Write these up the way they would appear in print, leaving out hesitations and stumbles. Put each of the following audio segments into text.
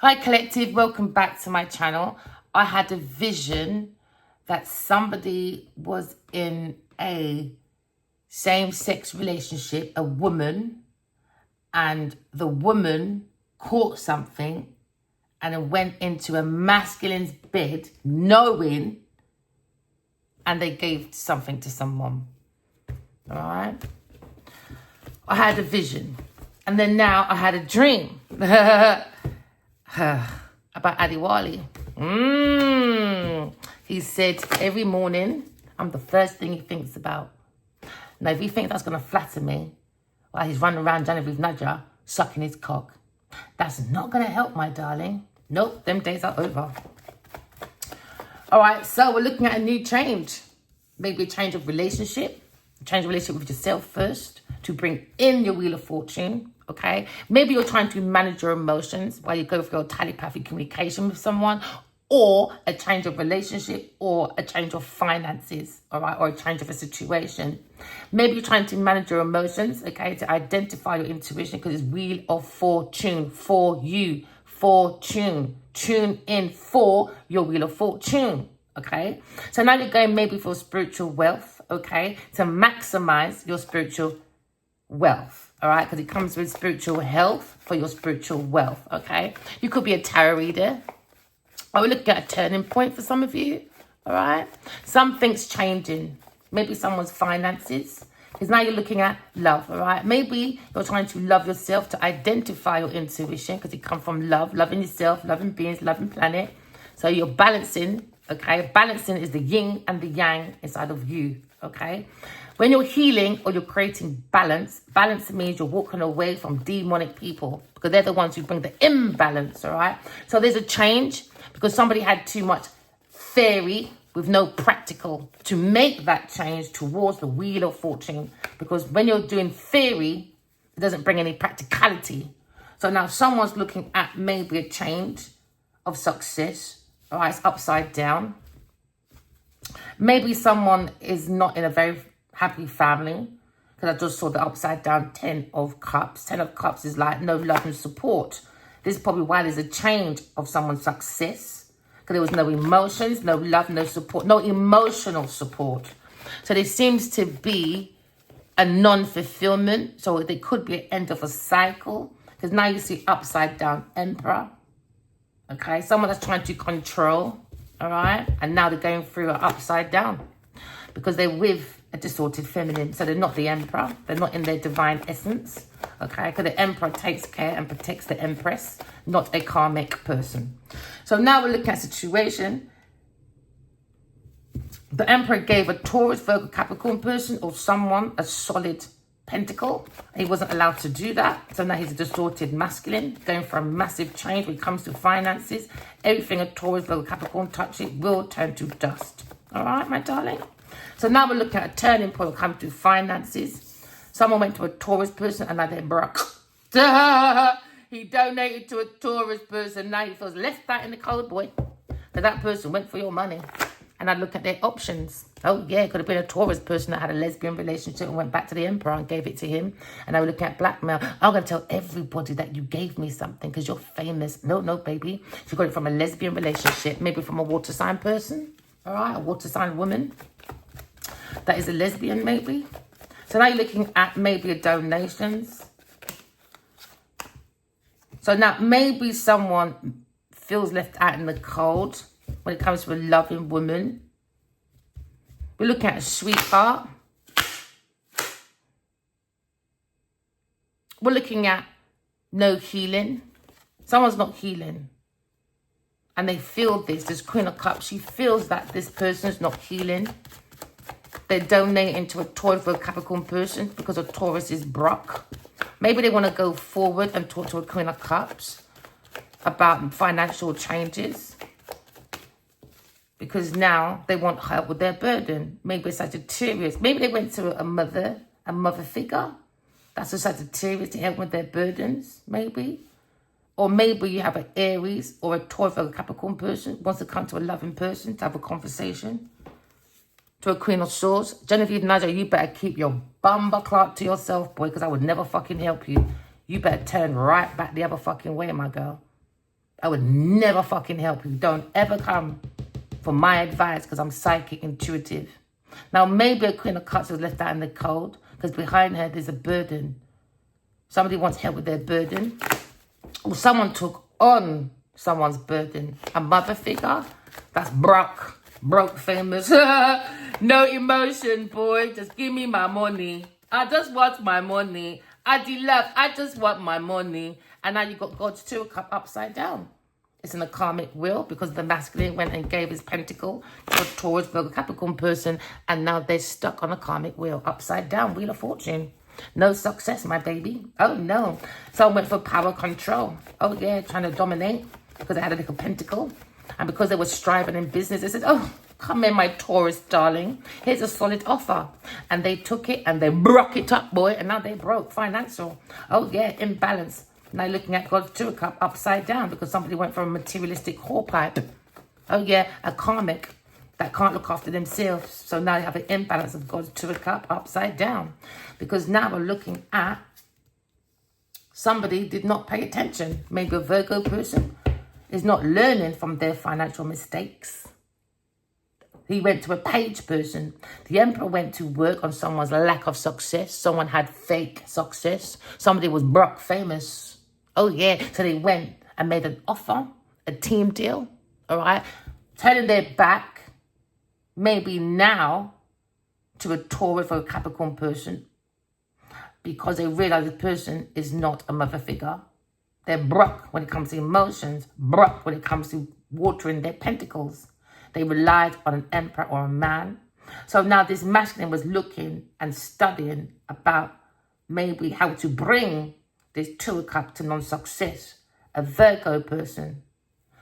Hi collective, welcome back to my channel. I had a vision that somebody was in a same-sex relationship, a woman, and the woman caught something and it went into a masculine's bed knowing, and they gave something to someone. All right? I had a vision, and then now I had a dream. About Adiwali. He said every morning, I'm the first thing he thinks about. Now, if he thinks that's going to flatter me while he's running around Genevieve Nadja sucking his cock, that's not going to help, my darling. Nope, them days are over. All right, so we're looking at a new change. Maybe a change of relationship. Change of relationship with yourself first to bring in your Wheel of Fortune. Okay, maybe you're trying to manage your emotions while you go for your telepathic communication with someone, or a change of relationship, or a change of finances, all right, or a change of a situation. Maybe you're trying to manage your emotions, okay, to identify your intuition, because it's Wheel of Fortune for you. Fortune. Tune in for your Wheel of Fortune, okay? So now you're going maybe for spiritual wealth, okay, to maximize your spiritual wealth. All right, because it comes with spiritual health for your spiritual wealth, okay? You could be a tarot reader. Are we looking at a turning point for some of you? All right? Something's changing. Maybe someone's finances. Because now you're looking at love, all right? Maybe you're trying to love yourself, to identify your intuition, because it comes from love, loving yourself, loving beings, loving planet. So you're balancing, okay? Balancing is the yin and the yang inside of you, okay? When you're healing or you're creating balance, balance means you're walking away from demonic people because they're the ones who bring the imbalance, all right? So there's a change because somebody had too much theory with no practical to make that change towards the Wheel of Fortune, because when you're doing theory, it doesn't bring any practicality. So now someone's looking at maybe a change of success, all right? It's upside down. Maybe someone is not in a very happy family, because I just saw the upside down 10 of cups. 10 of cups is like no love and support. This is probably why there's a change of someone's success, because there was no emotions, no love, no support, no emotional support. So there seems to be a non-fulfillment. So there could be an end of a cycle, because now you see upside down Emperor. Okay, someone that's trying to control, all right? And now they're going through an upside down because they're with a distorted feminine. So they're not the Emperor. They're not in their divine essence, okay? Because the Emperor takes care and protects the Empress, not a karmic person. So now we're looking at a situation. The Emperor gave a Taurus, Virgo, Capricorn person or someone a solid pentacle. He wasn't allowed to do that. So now he's a distorted masculine, going for a massive change when it comes to finances. Everything a Taurus, Virgo, Capricorn touches will turn to dust. All right, my darling? So now we're looking at a turning point when it comes to finances. Someone went to a Taurus person and now they're broke. He donated to a Taurus person. Now he feels left out in the cold, boy. Because that person went for your money. And I look at their options. Oh, yeah, it could have been a Taurus person that had a lesbian relationship and went back to the Emperor and gave it to him. And I was looking at blackmail. I'm going to tell everybody that you gave me something because you're famous. No, baby. If you got it from a lesbian relationship, maybe from a water sign person. All right, a water sign woman. That is a lesbian, maybe. So now you're looking at maybe a donations. So now maybe someone feels left out in the cold when it comes to a loving woman. We're looking at a sweetheart. We're looking at no healing. Someone's not healing. And they feel this Queen of Cups. She feels that this person's not healing. They're donating to a Taurus or Capricorn person because a Taurus is broke. Maybe they want to go forward and talk to a Queen of Cups about financial changes, because now they want help with their burden. Maybe a Sagittarius. Maybe they went to a mother figure. That's a Sagittarius to help with their burdens, maybe. Or maybe you have an Aries or a Taurus or a Capricorn person wants to come to a loving person to have a conversation. To a Queen of Swords. Genevieve Nadja, you better keep your bumper clock to yourself, boy, because I would never fucking help you. You better turn right back the other fucking way, my girl. I would never fucking help you. Don't ever come for my advice because I'm psychic intuitive. Now, maybe a Queen of Cups was left out in the cold because behind her there's a burden. Somebody wants help with their burden. Or someone took on someone's burden. A mother figure that's broke famous. No emotion, boy. Just give me my money. I just want my money. I just want my money. And now you got God's Two of Cups upside down. It's in a karmic wheel because the masculine went and gave his pentacle to a Taurus, Virgo, Capricorn person. And now they're stuck on a karmic wheel, upside down, Wheel of Fortune. No success, my baby. Oh, no. Someone went for power control. Oh, yeah, trying to dominate because they had a little pentacle. And because they were striving in business, they said, oh, come in, my Taurus darling. Here's a solid offer. And they took it and they broke it up, boy. And now they broke financial. Oh, yeah, imbalance. Now looking at God's Two of Cups upside down because somebody went for a materialistic whorepipe. Oh, yeah, a karmic that can't look after themselves. So now you have an imbalance of God's Two of Cups upside down. Because now we're looking at somebody did not pay attention. Maybe a Virgo person is not learning from their financial mistakes. He went to a page person. The Emperor went to work on someone's lack of success. Someone had fake success. Somebody was broke famous. Oh, yeah. So they went and made an offer, a team deal, all right? Turning their back, maybe now, to a Taurus or a Capricorn person because they realize the person is not a mother figure. They're broke when it comes to emotions, broke when it comes to watering their pentacles. They relied on an emperor or a man. So now this masculine was looking and studying about maybe how to bring this Two of Cups to non-success. A Virgo person.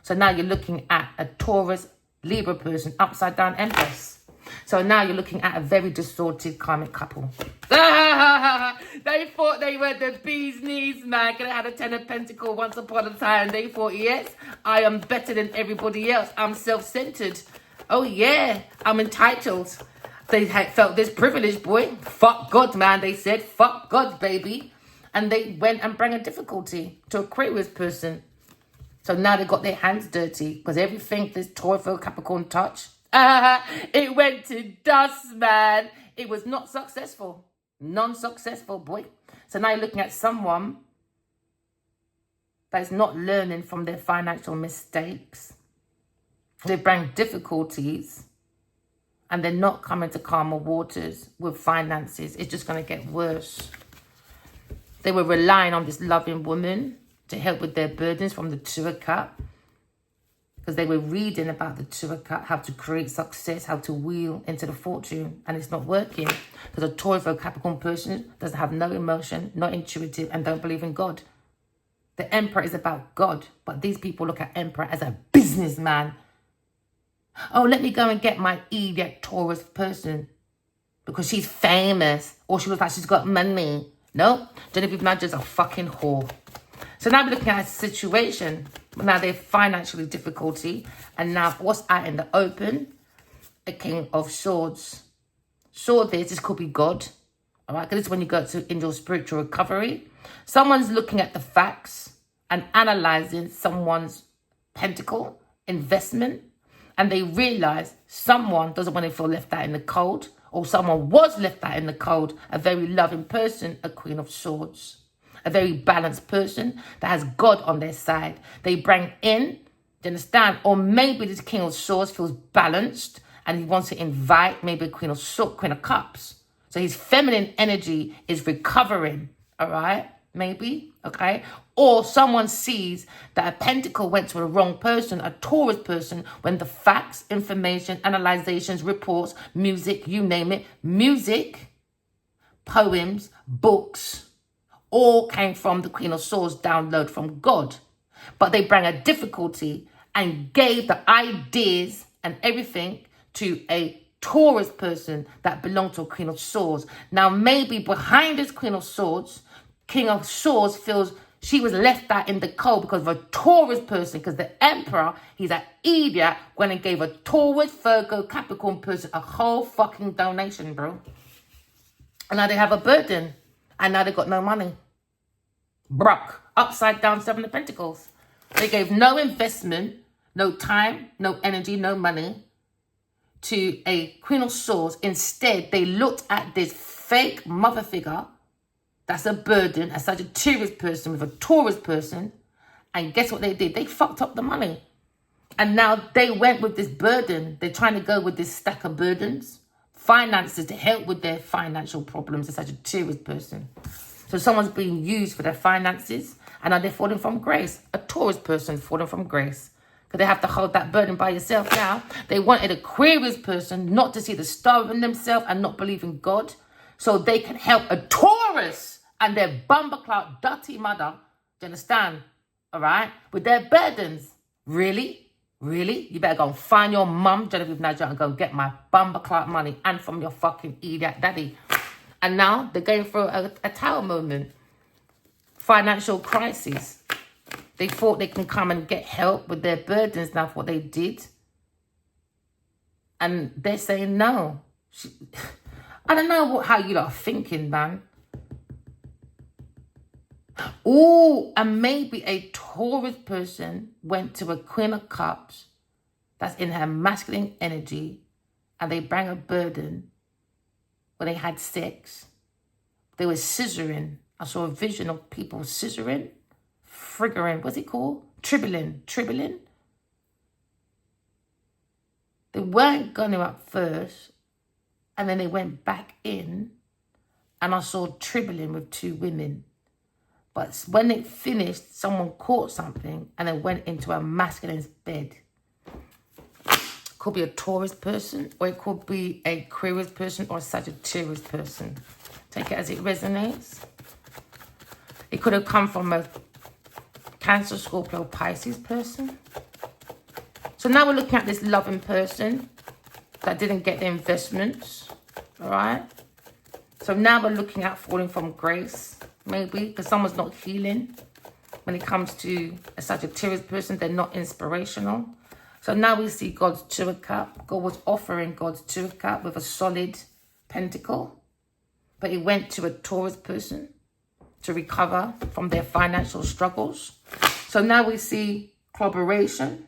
So now you're looking at a Taurus, Libra person, upside down Empress. So now you're looking at a very distorted karmic couple. They thought they were the bee's knees, man. They had a Ten of Pentacles once upon a time. They thought, yes, I am better than everybody else. I'm self-centered. Oh, yeah, I'm entitled. They had felt this privilege, boy. Fuck God, man. They said, fuck God, baby. And they went and brought a difficulty to Aquarius person. So now they got their hands dirty because everything this Taurus, Capricorn touch, it went to dust, man. It was not successful. Non-successful, boy. So now you're looking at someone that is not learning from their financial mistakes. They bring difficulties and they're not coming to calmer waters with finances. It's just going to get worse. They were relying on this loving woman to help with their burdens from the Two of Cups. Because they were reading about the Two of Cups, how to create success, how to wheel into the fortune, and it's not working. Because a Taurus or Capricorn person doesn't have no emotion, not intuitive, and don't believe in God. The Emperor is about God, but these people look at Emperor as a businessman. Oh, let me go and get my idiot Taurus person because she's famous, or she looks like she's got money. No, Genevieve Nigel is a fucking whore. So now we're looking at a situation. Now they're financially difficulty. And now what's out in the open? A King of Swords. Sword this could be God. All right, because this is when you go to in your spiritual recovery. Someone's looking at the facts and analyzing someone's pentacle, investment. And they realize someone doesn't want to feel left out in the cold. Or someone was left out in the cold. A very loving person, a Queen of Swords. A very balanced person that has God on their side. They bring in, do you understand? Or maybe this King of Swords feels balanced and he wants to invite maybe a Queen of Cups. So his feminine energy is recovering, all right? Maybe, okay? Or someone sees that a pentacle went to a wrong person, a Taurus person, when the facts, information, analyzations, reports, music, you name it, music, poems, books, all came from the Queen of Swords download from God. But they bring a difficulty and gave the ideas and everything to a Taurus person that belonged to a Queen of Swords. Now, maybe behind this Queen of Swords, King of Swords feels she was left out in the cold because of a Taurus person, because the Emperor, he's an idiot, went and gave a Taurus, Virgo, Capricorn person a whole fucking donation, bro. And now they have a burden. And now they got no money. Broke. Upside down, Seven of Pentacles. They gave no investment, no time, no energy, no money to a Queen of Swords. Instead, they looked at this fake mother figure that's a burden, a Sagittarius person with a Taurus person, and guess what they did? They fucked up the money. And now they went with this burden. They're trying to go with this stack of burdens, finances to help with their financial problems, a Sagittarius person. So someone's being used for their finances, and now they're falling from grace. A Taurus person falling from grace. Because they have to hold that burden by yourself now. They wanted a Aquarius person not to see the star in themselves and not believe in God. So they can help a Taurus and their bumperclout, dirty mother. Do you understand? All right? With their burdens. Really? Really? You better go and find your mum, Genevieve Nigel, and go and get my bumperclout money and from your fucking idiot daddy. And now they're going through a tower moment. Financial crisis. They thought they can come and get help with their burdens now for what they did. And they're saying no. I don't know how you lot are thinking, man. Oh, and maybe a Taurus person went to a Queen of Cups that's in her masculine energy and they bring a burden when they had sex. They were scissoring. I saw a vision of people scissoring. Friggering, what's it called? Tribulin. They weren't going to at first, and then they went back in, and I saw tribulin with two women. But when it finished, someone caught something, and then went into a masculine's bed. Could be a Taurus person, or it could be a Aquarius person, or a Sagittarius person. Take it as it resonates. It could have come from a Cancer, Scorpio, Pisces person. So now we're looking at this loving person that didn't get the investments. All right. So now we're looking at falling from grace, maybe, because someone's not healing. When it comes to a Sagittarius person, they're not inspirational. So now we see God's Two of Cups. God was offering God's Two of Cups with a solid pentacle. But he went to a Taurus person to recover from their financial struggles. So now we see collaboration.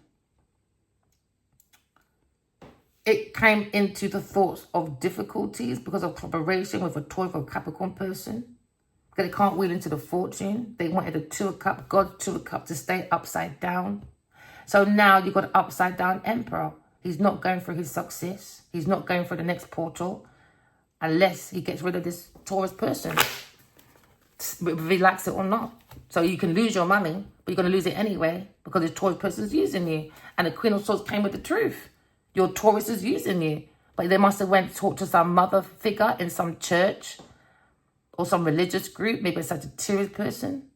It came into the thoughts of difficulties because of collaboration with a Taurus or Capricorn person. Because they can't wheel into the fortune. They wanted a Two of Cups, God's Two of Cups to stay upside down. So now you've got an upside down emperor. He's not going for his success. He's not going for the next portal unless he gets rid of this Taurus person. Relax it or not. So you can lose your money, but you're going to lose it anyway because the Taurus person is using you. And the Queen of Swords came with the truth. Your Taurus is using you. But they must have went to talk to some mother figure in some church or some religious group, maybe a Sagittarius person.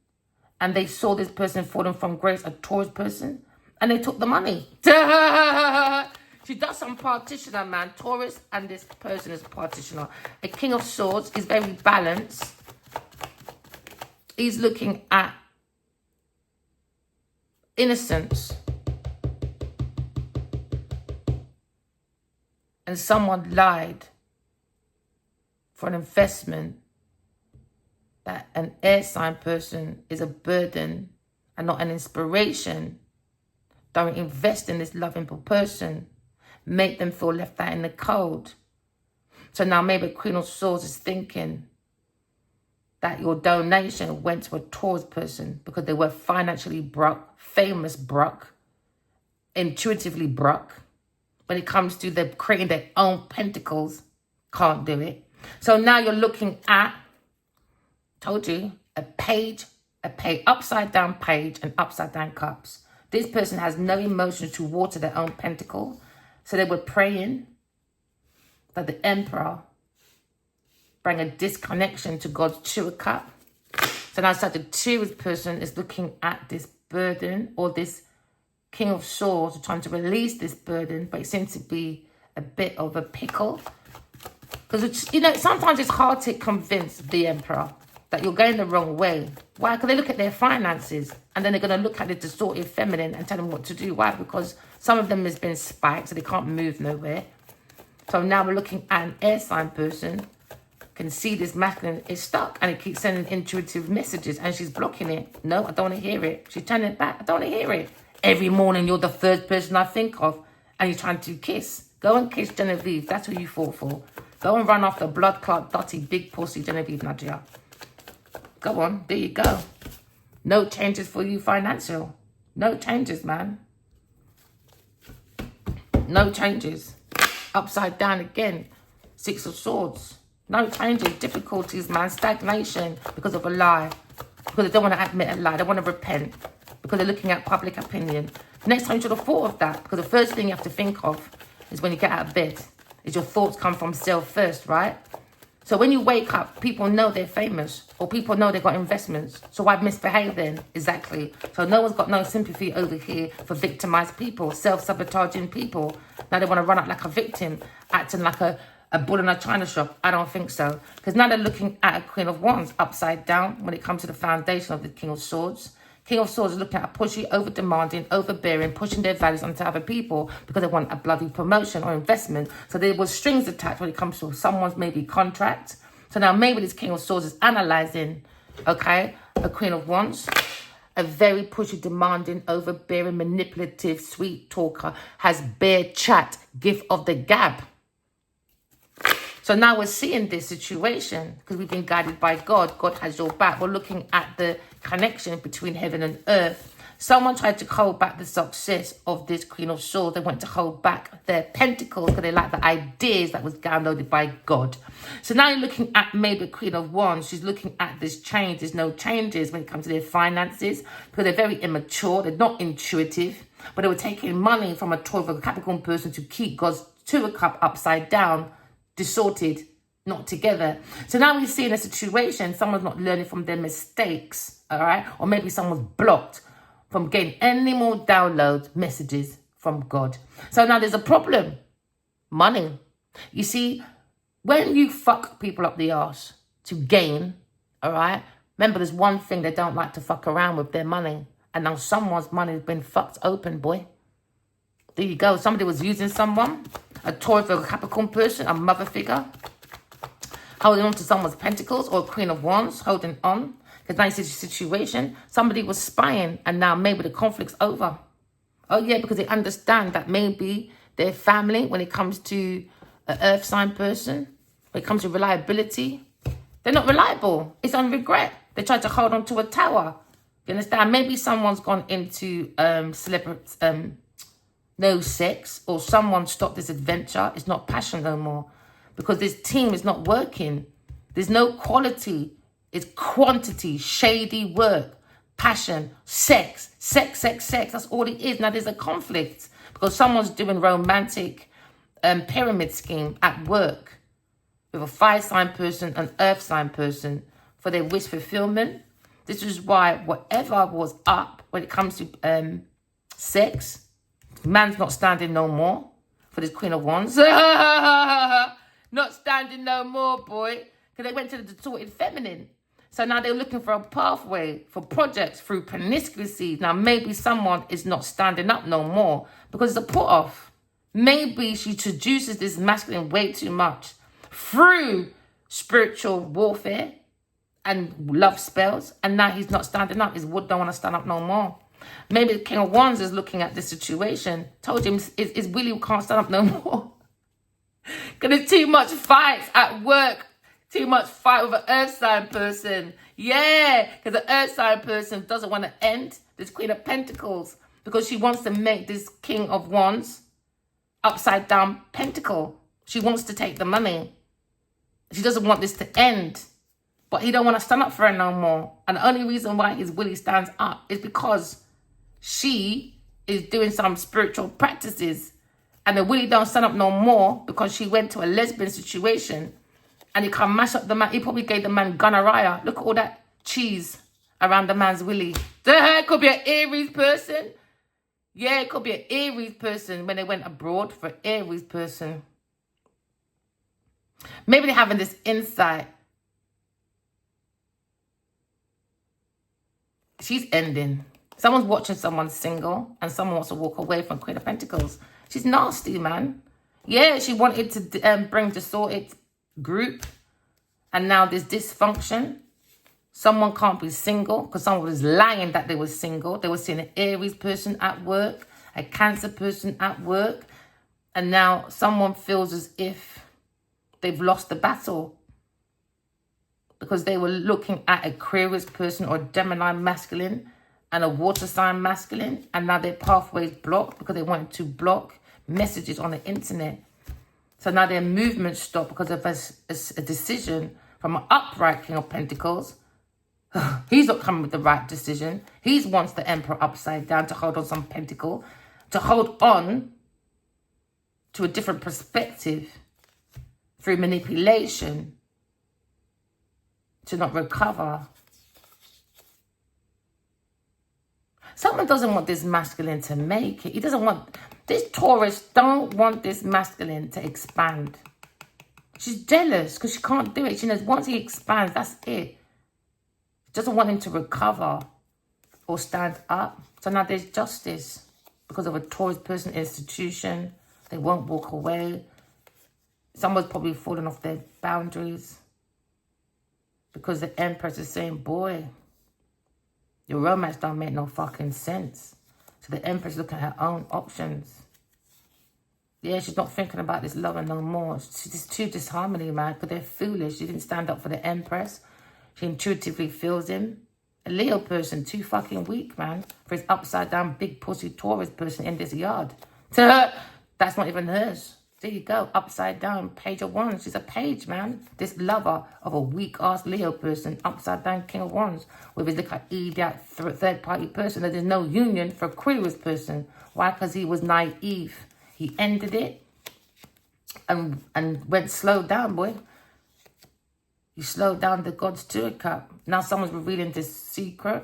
And they saw this person falling from grace, a Taurus person. And they took the money. She does some partitioner, man. Taurus and this person is a partitioner. A King of Swords is very balanced. He's looking at innocence. And someone lied for an investment that an air sign person is a burden and not an inspiration. Don't invest in this lovable person. Make them feel left out in the cold. So now maybe Queen of Swords is thinking that your donation went to a Taurus person because they were financially broke, famous broke, intuitively broke. When it comes to them creating their own pentacles, can't do it. So now you're looking at, told you, a page, upside down page and upside down cups. This person has no emotions to water their own pentacle. So they were praying that the Emperor bring a disconnection to God's Two of Cups. So now such a Taurus person is looking at this burden or this King of Swords trying to release this burden, but it seems to be a bit of a pickle. Because, you know, sometimes it's hard to convince the Emperor that you're going the wrong way. Why? Because they look at their finances and then they're going to look at the distorted feminine and tell them what to do. Why? Because some of them has been spiked, so they can't move nowhere. So now we're looking at an air sign person can see this masculine is stuck and it keeps sending intuitive messages and she's blocking it. No, I don't want to hear it. She's turning it back. I don't want to hear it. Every morning you're the first person I think of and you're trying to kiss. Go and kiss Genevieve. That's who you fought for. Go and run after blood clot, dirty, big pussy Genevieve Nadia. Go on. There you go. No changes for you financial. No changes, man. No changes. Upside down again. 6 of Swords. No changes. Difficulties, man. Stagnation because of a lie. Because they don't want to admit a lie. They want to repent. Because they're looking at public opinion. Next time you should have thought of that. Because the first thing you have to think of is when you get out of bed. Is your thoughts come from self first, right? So when you wake up, people know they're famous. Or people know they've got investments. So why misbehave then? Exactly. So no one's got no sympathy over here for victimized people. Self-sabotaging people. Now they want to run out like a victim. Acting like a bull in a china shop. I don't think so. Because now they're looking at a Queen of Wands upside down when it comes to the foundation of the King of Swords. King of Swords is looking at a pushy, over-demanding, overbearing, pushing their values onto other people because they want a bloody promotion or investment. So there was strings attached when it comes to someone's maybe contract. So now maybe this King of Swords is analysing, okay, a Queen of Wands. A very pushy, demanding, overbearing, manipulative, sweet talker, has bare chat, gift of the gab. So now we're seeing this situation because we've been guided by God. God has your back. We're looking at the connection between heaven and earth. Someone tried to hold back the success of this Queen of Swords. They went to hold back their pentacles because they like the ideas that was downloaded by God. So now you're looking at maybe Queen of Wands. She's looking at this change. There's no changes when it comes to their finances because they're very immature. They're not intuitive. But they were taking money from a Taurus or Capricorn person to keep God's Two of Cups upside down, distorted, not together. So now we see in a situation, someone's not learning from their mistakes, all right? Or maybe someone's blocked from getting any more download messages from God. So now there's a problem. Money. You see, when you fuck people up the arse to gain, all right? Remember, there's one thing they don't like to fuck around with, their money. And now someone's money has been fucked open, boy. There you go. Somebody was using someone, a Taurus or a Capricorn person, a mother figure, holding on to someone's pentacles, or a Queen of Wands, holding on. Because now you see the situation. Somebody was spying and now maybe the conflict's over. Oh yeah, because they understand that maybe their family, when it comes to an earth sign person, when it comes to reliability, they're not reliable. It's on regret. They tried to hold on to a tower. You understand? Maybe someone's gone into no sex, or someone stopped this adventure. It's not passion no more because this team is not working. There's no quality. It's quantity, shady work, passion, sex. That's all it is. Now there's a conflict because someone's doing romantic pyramid scheme at work with a fire sign person, an earth sign person for their wish fulfillment. This is why whatever was up when it comes to sex, man's not standing no more for this Queen of Wands. Not standing no more, boy. Because they went to the distorted feminine. So now they're looking for a pathway for projects through promiscuity. Now maybe someone is not standing up no more because it's a put off. Maybe she seduces this masculine way too much through spiritual warfare and love spells. And now he's not standing up. His wood don't want to stand up no more. Maybe the King of Wands is looking at this situation. Told him his Willie can't stand up no more. Because there's too much fights at work. Too much fight with an earth sign person. Yeah, because the earth sign person doesn't want to end this Queen of Pentacles because she wants to make this King of Wands upside down pentacle. She wants to take the money. She doesn't want this to end. But he don't want to stand up for her no more. And the only reason why his Willie stands up is because she is doing some spiritual practices. And the Willie don't stand up no more because she went to a lesbian situation. And he can mash up the man. He probably gave the man gonorrhea. Look at all that cheese around the man's willy. It could be an Aries person. Yeah, it could be an Aries person when they went abroad for an Aries person. Maybe they're having this insight. She's ending. Someone's watching someone single and someone wants to walk away from Queen of Pentacles. She's nasty, man. Yeah, she wanted to bring distorted group And now there's dysfunction. Someone can't be single because someone was lying that they were single. They were seeing an Aries person at work, a Cancer person at work. And now someone feels as if they've lost the battle because they were looking at an Aquarius person or a Gemini masculine and a water sign masculine. And now their pathway is blocked because they wanted to block messages on the internet. So now their movement stopped because of a decision from an upright King of Pentacles. He's not coming with the right decision. He wants the Emperor upside down to hold on some pentacle, to hold on to a different perspective through manipulation, to not recover. Someone doesn't want this masculine to make it. He doesn't want, this Taurus don't want this masculine to expand. She's jealous because she can't do it. She knows once he expands, that's it. She doesn't want him to recover or stand up. So now there's justice because of a Taurus person institution. They won't walk away. Someone's probably fallen off their boundaries because the Empress is saying, boy, your romance don't make no fucking sense. So the Empress looking at her own options. Yeah, she's not thinking about this lover no more. She's too disharmony, man, because they're foolish. She didn't stand up for the Empress. She intuitively feels him. A Leo person, too fucking weak, man, for his upside down big pussy Taurus person in this yard. That's not even hers. There you go, upside down, Page of Wands. She's a page, man. This lover of a weak-ass Leo person, upside down King of Wands, with his little idiot third-party person. There's no union for Aquarius person. Why? Because he was naive. He ended it and went slow down, boy. He slowed down the God's Tour Cup. Now someone's revealing this secret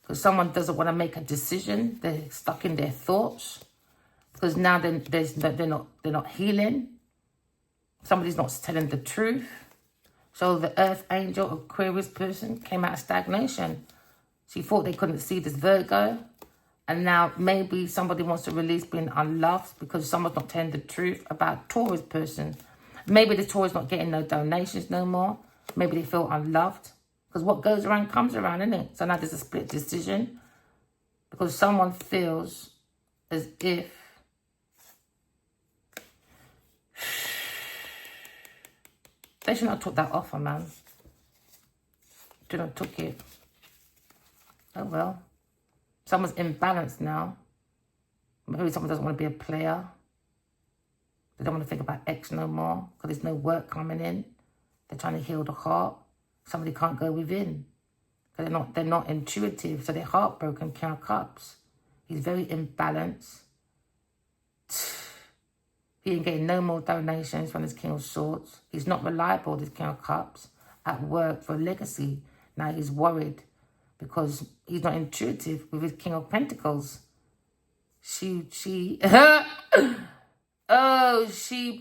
because someone doesn't want to make a decision. They're stuck in their thoughts. Because now they're not healing. Somebody's not telling the truth. So the Earth Angel Aquarius person came out of stagnation. She thought they couldn't see this Virgo. And now maybe somebody wants to release being unloved because someone's not telling the truth about Taurus person. Maybe the Taurus not getting no donations no more. Maybe they feel unloved. Because what goes around comes around, isn't it? So now there's a split decision. Because someone feels as if they should not have took that offer, man. Should not have took it. Oh, well. Someone's imbalanced now. Maybe someone doesn't want to be a player. They don't want to think about X no more because there's no work coming in. They're trying to heal the heart. Somebody can't go within because they're not intuitive. So they're heartbroken, King of Cups. He's very imbalanced. He ain't getting no more donations from his King of Swords. He's not reliable, this King of Cups, at work for legacy. Now he's worried because he's not intuitive with his King of Pentacles. She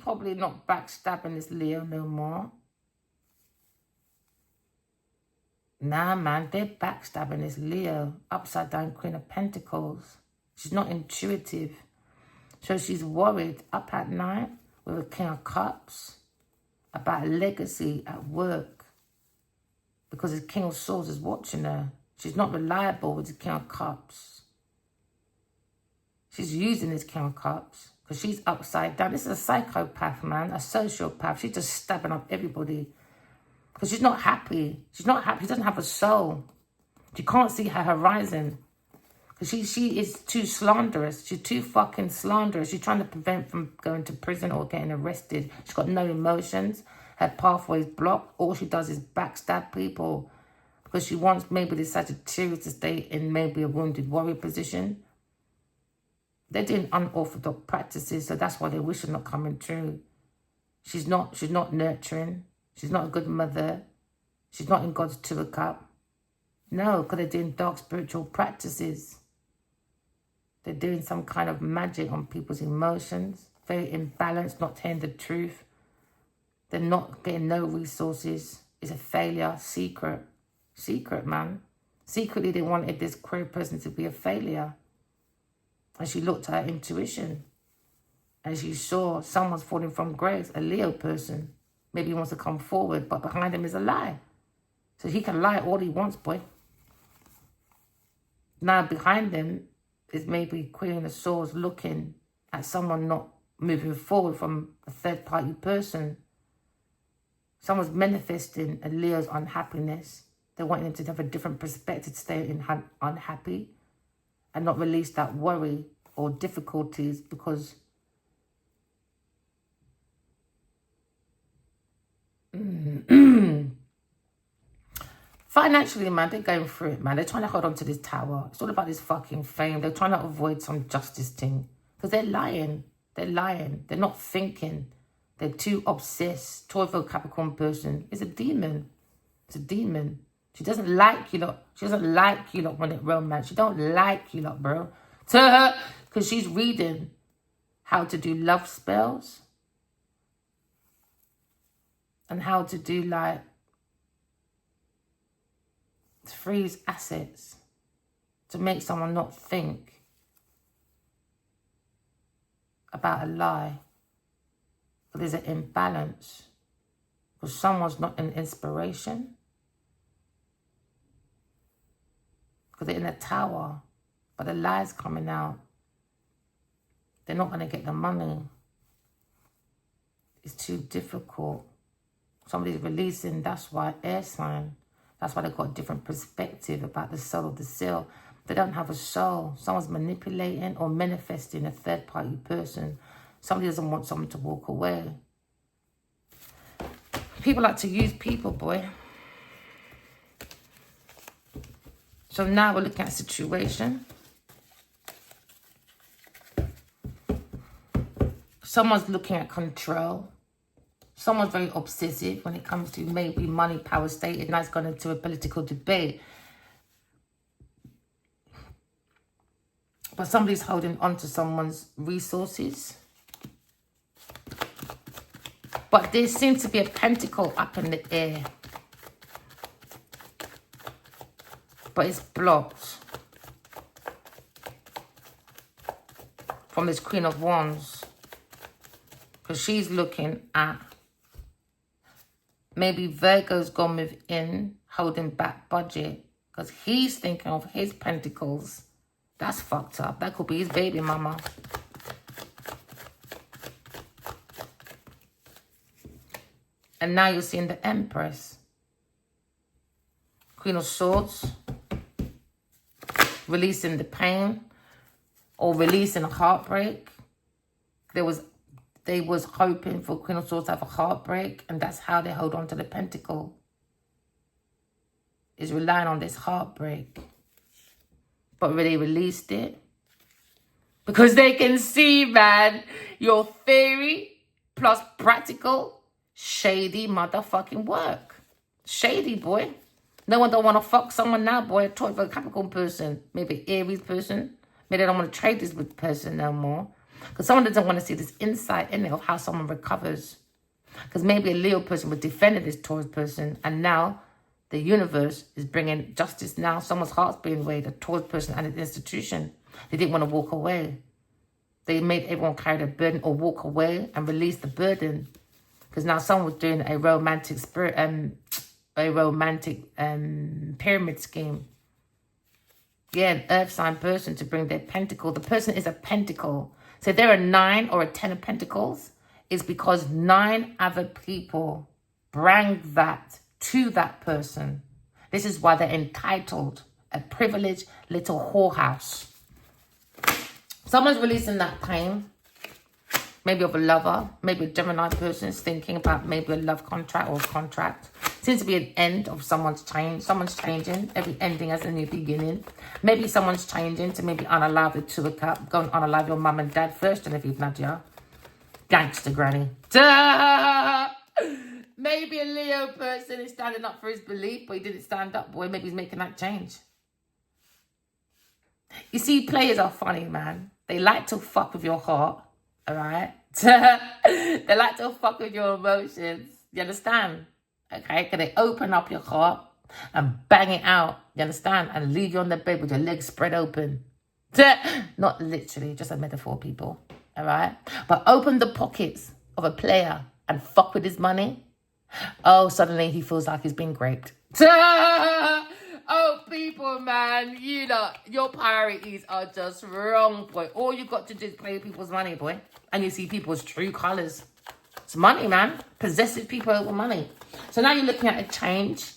probably not backstabbing this Leo no more. Nah, man, they're backstabbing this Leo. Upside down Queen of Pentacles. She's not intuitive. So she's worried up at night with a King of Cups about a legacy at work because his King of Swords is watching her. She's not reliable with the King of Cups. She's using his King of Cups because she's upside down. This is a psychopath, man, a sociopath. She's just stabbing up everybody because she's not happy. She's not happy. She doesn't have a soul. She can't see her horizon. Because she is too slanderous. She's too fucking slanderous. She's trying to prevent from going to prison or getting arrested. She's got no emotions. Her pathway is blocked. All she does is backstab people. Because she wants maybe the Sagittarius to stay in maybe a wounded warrior position. They're doing unorthodox practices. So that's why their wish is not coming true. She's not nurturing. She's not a good mother. She's not in God's Tour Cup. No, because they're doing dark spiritual practices. They're doing some kind of magic on people's emotions. Very imbalanced, not telling the truth. They're not getting no resources. It's a failure. Secret. Secret, man. Secretly, they wanted this queer person to be a failure. And she looked at her intuition. And she saw someone's falling from grace, a Leo person. Maybe he wants to come forward, but behind him is a lie. So he can lie all he wants, boy. Now behind him is maybe Queen of Swords looking at someone not moving forward from a third-party person. Someone's manifesting a Leo's unhappiness. They want him to have a different perspective, stay unhappy, and not release that worry or difficulties because financially, man, they're going through it, man. They're trying to hold on to this tower. It's all about this fucking fame. They're trying to avoid some justice thing. Because they're lying. They're lying. They're not thinking. They're too obsessed. Tauro Capricorn person is a demon. It's a demon. She doesn't like you lot. She doesn't like you lot when it romance. She don't like you lot, bro. To her, because she's reading how to do love spells. And how to do, like, freeze assets to make someone not think about a lie. But there's an imbalance because someone's not an inspiration. Because they're in a tower, but the lie's coming out. They're not going to get the money. It's too difficult. Somebody's releasing, that's why air sign. That's why they've got a different perspective about the soul of the seal. They don't have a soul. Someone's manipulating or manifesting a third-party person. Somebody doesn't want someone to walk away. People like to use people, boy. So now we're looking at a situation. Someone's looking at control. Someone's very obsessive when it comes to maybe money, power, state, and that's gone into a political debate. But somebody's holding on to someone's resources. But there seems to be a pentacle up in the air. But it's blocked from this Queen of Wands. Because she's looking at maybe Virgo's gone within, holding back budget. Because he's thinking of his pentacles. That's fucked up. That could be his baby mama. And now you're seeing the Empress. Queen of Swords. Releasing the pain. Or releasing a heartbreak. They was hoping for Queen of Swords to have a heartbreak, and that's how they hold on to the pentacle. Is relying on this heartbreak. But they released it. Because they can see, man, your theory plus practical, shady motherfucking work. Shady, boy. No one don't want to fuck someone now, boy. A Tauro Capricorn person. Maybe Aries person. Maybe they don't want to trade this with person no more. Because someone doesn't want to see this insight in it of how someone recovers. Because maybe a Leo person was defending this Taurus person. And now the universe is bringing justice now. Someone's heart's being weighed. A Taurus person and an institution. They didn't want to walk away. They made everyone carry the burden or walk away and release the burden. Because now someone was doing a romantic pyramid scheme. Yeah, an earth sign person to bring their pentacle. The person is a pentacle. So if there are 9 or a 10 of pentacles, it's because 9 other people bring that to that person. This is why they're entitled, a privileged little whorehouse. Someone's releasing that pain, maybe of a lover, maybe a Gemini person is thinking about maybe a love contract or a contract. Seems to be an end of someone's change. Someone's changing. Every ending has a new beginning. Maybe someone's changing to maybe unalive the 2 of Cups. Go and unalive your mum and dad first, and if you've not yet. Gangster granny. Duh! Maybe a Leo person is standing up for his belief, but he didn't stand up, boy. Maybe he's making that change. You see, players are funny, man. They like to fuck with your heart, all right? They like to fuck with your emotions. You understand? Okay, can they open up your heart and bang it out, you understand? And leave you on the bed with your legs spread open. Not literally, just a metaphor, people, all right? But open the pockets of a player and fuck with his money. Oh, suddenly he feels like he's been raped. Oh, people, man, you know, your priorities are just wrong, boy. All you got to do is play people's money, boy. And you see people's true colours. It's money, man. Possessive people over money. So now you're looking at a change.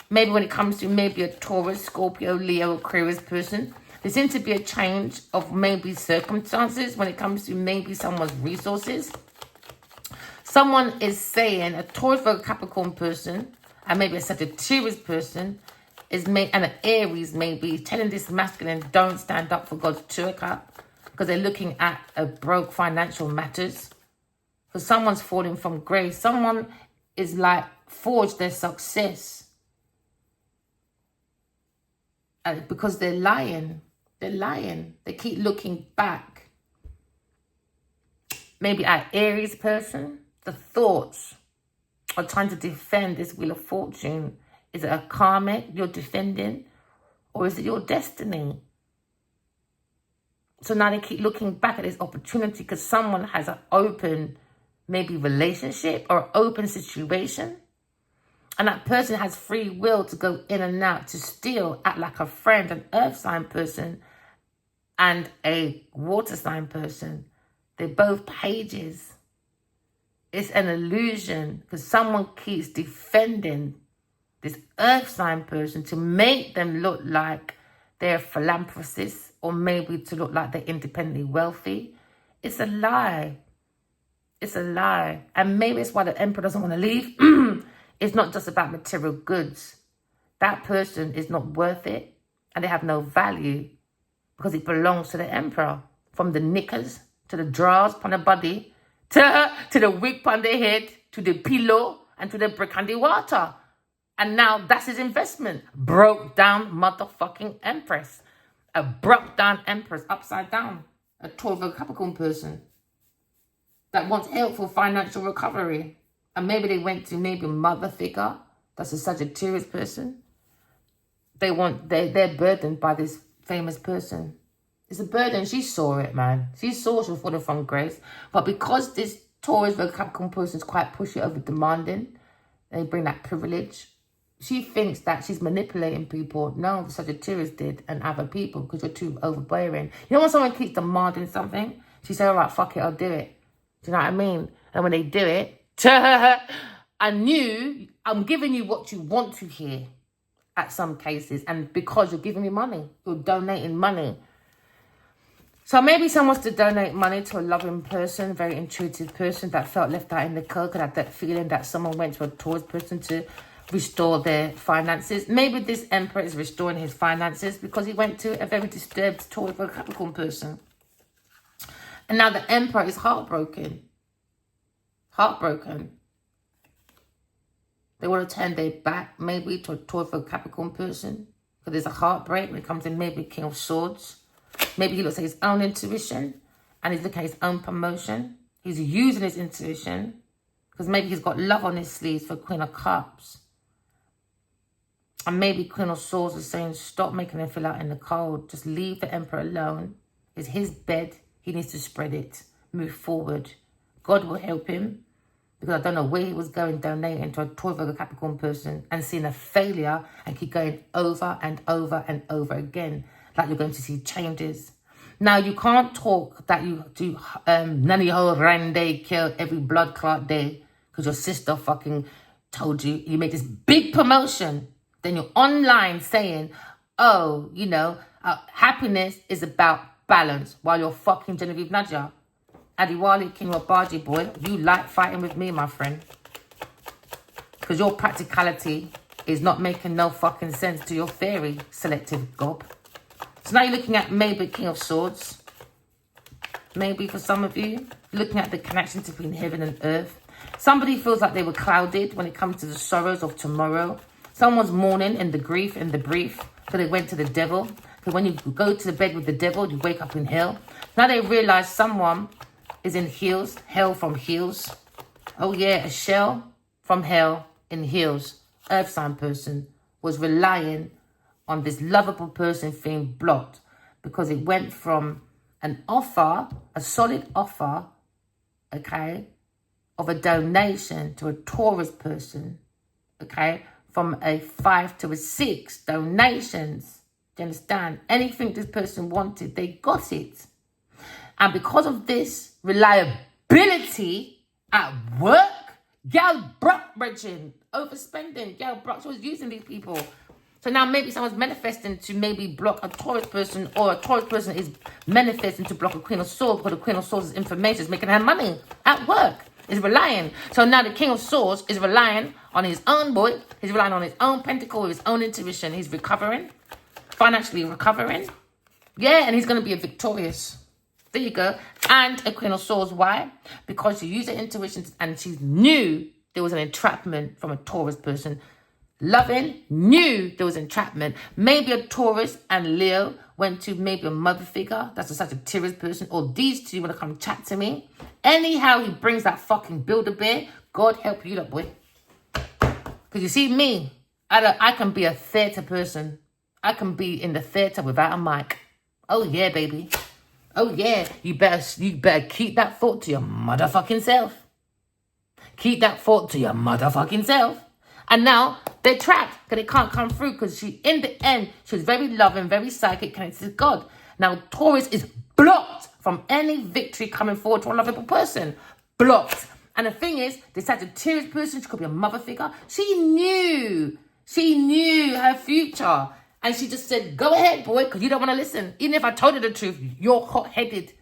Maybe when it comes to maybe a Taurus, Scorpio, Leo, Aquarius person. There seems to be a change of maybe circumstances when it comes to maybe someone's resources. Someone is saying, a Taurus, Virgo, Capricorn person, and maybe a Sagittarius person, and an Aries maybe, telling this masculine, don't stand up for God's Turka, because they're looking at a broke financial matters. Because someone's falling from grace. Someone is like forged their success. Because they're lying. They're lying. They keep looking back. Maybe an Aries person, the thoughts are trying to defend this Wheel of Fortune. Is it a karmic you're defending? Or is it your destiny? So now they keep looking back at this opportunity because someone has an open, maybe relationship or open situation. And that person has free will to go in and out, to still act like a friend, an earth sign person and a water sign person. They're both pages. It's an illusion because someone keeps defending this earth sign person to make them look like they're philanthropists or maybe to look like they're independently wealthy. It's a lie. It's a lie. And maybe it's why the Emperor doesn't want to leave. It's not just about material goods. That person is not worth it and they have no value because it belongs to the Emperor. From the knickers to the drawers on the body to the wig on the head to the pillow and to the brick and the water. And now that's his investment. Broke down motherfucking Empress. A broke down Empress upside down. A Taurus Capricorn person that wants help for financial recovery. And maybe they went to maybe a mother figure. That's a Sagittarius person. They're burdened by this famous person. It's a burden. She saw it, man. She saw she was falling from grace. But because this Taurus Capricorn person is quite pushy over demanding, they bring that privilege. She thinks that she's manipulating people. No, the Sagittarius did and other people because you're too overbearing. You know when someone keeps demanding something? She said, all right, fuck it, I'll do it. Do you know what I mean? And when they do it, I'm giving you what you want to hear at some cases. And because you're giving me money, you're donating money. So maybe someone wants to donate money to a loving person, very intuitive person that felt left out in the cold, could have that feeling that someone went to a Taurus person to restore their finances. Maybe this Emperor is restoring his finances because he went to a very disturbed Taurus Capricorn person. And now the Emperor is heartbroken. Heartbroken. They want to turn their back maybe to a Taurus Capricorn person because there's a heartbreak when it comes to maybe King of Swords. Maybe he looks at his own intuition and he's looking at his own promotion. He's using his intuition because maybe he's got love on his sleeves for Queen of Cups. And maybe Queen of Swords is saying, stop making him feel out in the cold. Just leave the Emperor alone. It's his bed. He needs to spread it. Move forward. God will help him. Because I don't know where he was going donating to a Taurus Capricorn person and seeing a failure and keep going over and over and over again. Like you're going to see changes. Now, you can't talk that you do Nani Ho Rande kill every blood clot day because your sister fucking told you made this big promotion. Then you're online saying, oh, you know, happiness is about balance while you're fucking Genevieve Nadia. Adiwali King Wabaji, boy, you like fighting with me, my friend. Because your practicality is not making no fucking sense to your theory, selective gob. So now you're looking at maybe King of Swords. Maybe for some of you, looking at the connection between heaven and earth. Somebody feels like they were clouded when it comes to the sorrows of tomorrow. Someone's mourning in the grief, in the brief, so they went to the devil. Because when you go to the bed with the devil, you wake up in hell. Now they realize someone is in heels, hell from heels. Oh yeah, a shell from hell in heels. Earth sign person was relying on this lovable person being blocked because it went from an offer, a solid offer, okay, of a donation to a Taurus person, okay, from a 5 to a 6, donations, do you understand? Anything this person wanted, they got it. And because of this reliability at work, Gal Brock, Bridget, overspending, Gal Brock, she was using these people. So now maybe someone's manifesting to maybe block a Taurus person, or a Taurus person is manifesting to block a Queen of Swords, because the Queen of Swords' information is making her money at work. Is relying. So now the King of Swords is relying on his own boy. He's relying on his own pentacle, with his own intuition. He's recovering, financially recovering. Yeah, and he's going to be a victorious. There you go. And a Queen of Swords. Why? Because she used her intuition and she knew there was an entrapment from a Taurus person. Loving, knew there was entrapment. Maybe a Taurus and Leo went to maybe a mother figure. That's a Sagittarius person. Or these two want to come chat to me. Anyhow, he brings that fucking Build-A-Bear. God help you, that boy. Because you see me, I can be a theatre person. I can be in the theatre without a mic. Oh yeah, baby. Oh yeah. You better keep that thought to your motherfucking self. Keep that thought to your motherfucking self. And now they're trapped because they can't come through, because in the end, she was very loving, very psychic, connected to God. Now, Taurus is blocked from any victory coming forward to a lovable person. Blocked. And the thing is, this Sagittarius person, she could be a mother figure. She knew her future. And she just said, go ahead, boy, because you don't want to listen. Even if I told you the truth, you're hot-headed.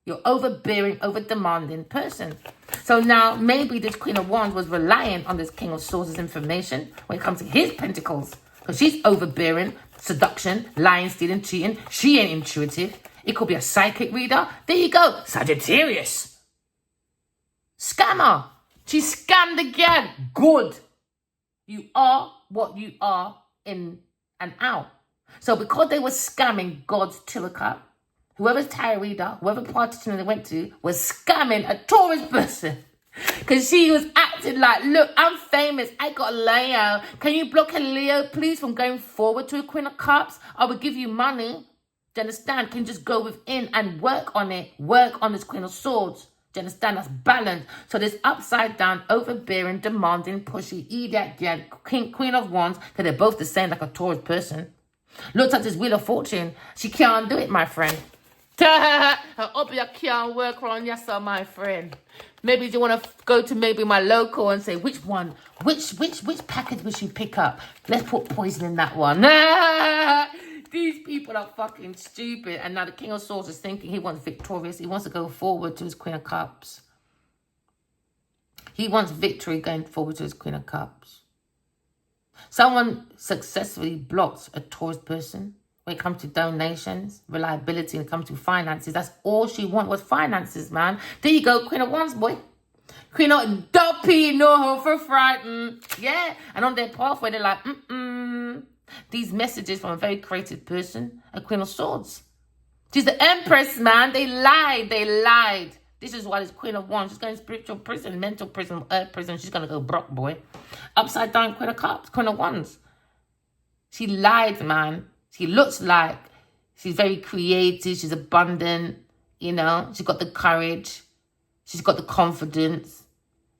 You're overbearing, over-demanding person. So now maybe this Queen of Wands was relying on this King of Swords' information when it comes to his pentacles. Because she's overbearing, seduction, lying, stealing, cheating. She ain't intuitive. It could be a psychic reader. There you go. Sagittarius. Scammer. She scammed again. Good. You are what you are in and out. So because they were scamming God's Tilaka, whoever's tarot reader, whoever party they went to, was scamming a Taurus person. Because she was acting like, look, I'm famous. I got a Leo. Can you block a Leo, please, from going forward to a Queen of Cups? I will give you money. Do you understand? Can you just go within and work on it? Work on this Queen of Swords. Do you understand? That's balance. So this upside down, overbearing, demanding, pushy, idiot, yeah, Queen of Wands, because they're both the same, like a Taurus person. Looks at this Wheel of Fortune. She can't do it, my friend. I hope you can't work around yourself, my friend. Maybe you want to go to maybe my local and say, which one, which package we should pick up? Let's put poison in that one. These people are fucking stupid. And now the King of Swords is thinking he wants victorious. He wants to go forward to his Queen of Cups. He wants victory going forward to his Queen of Cups. Someone successfully blocks a Taurus person. When it comes to donations, reliability, when it comes to finances, that's all she wanted was finances, man. There you go, Queen of Wands, boy. Queen of Dopey, no hope for frightened. Yeah, and on their pathway, they're like, These messages from a very creative person, a Queen of Swords. She's the Empress, man. They lied. This is why this Queen of Wands, she's going to spiritual prison, mental prison, earth prison. She's going to go Brock, boy. Upside down Queen of Cups, Queen of Wands. She lied, man. She looks like she's very creative. She's abundant. You know, she's got the courage. She's got the confidence.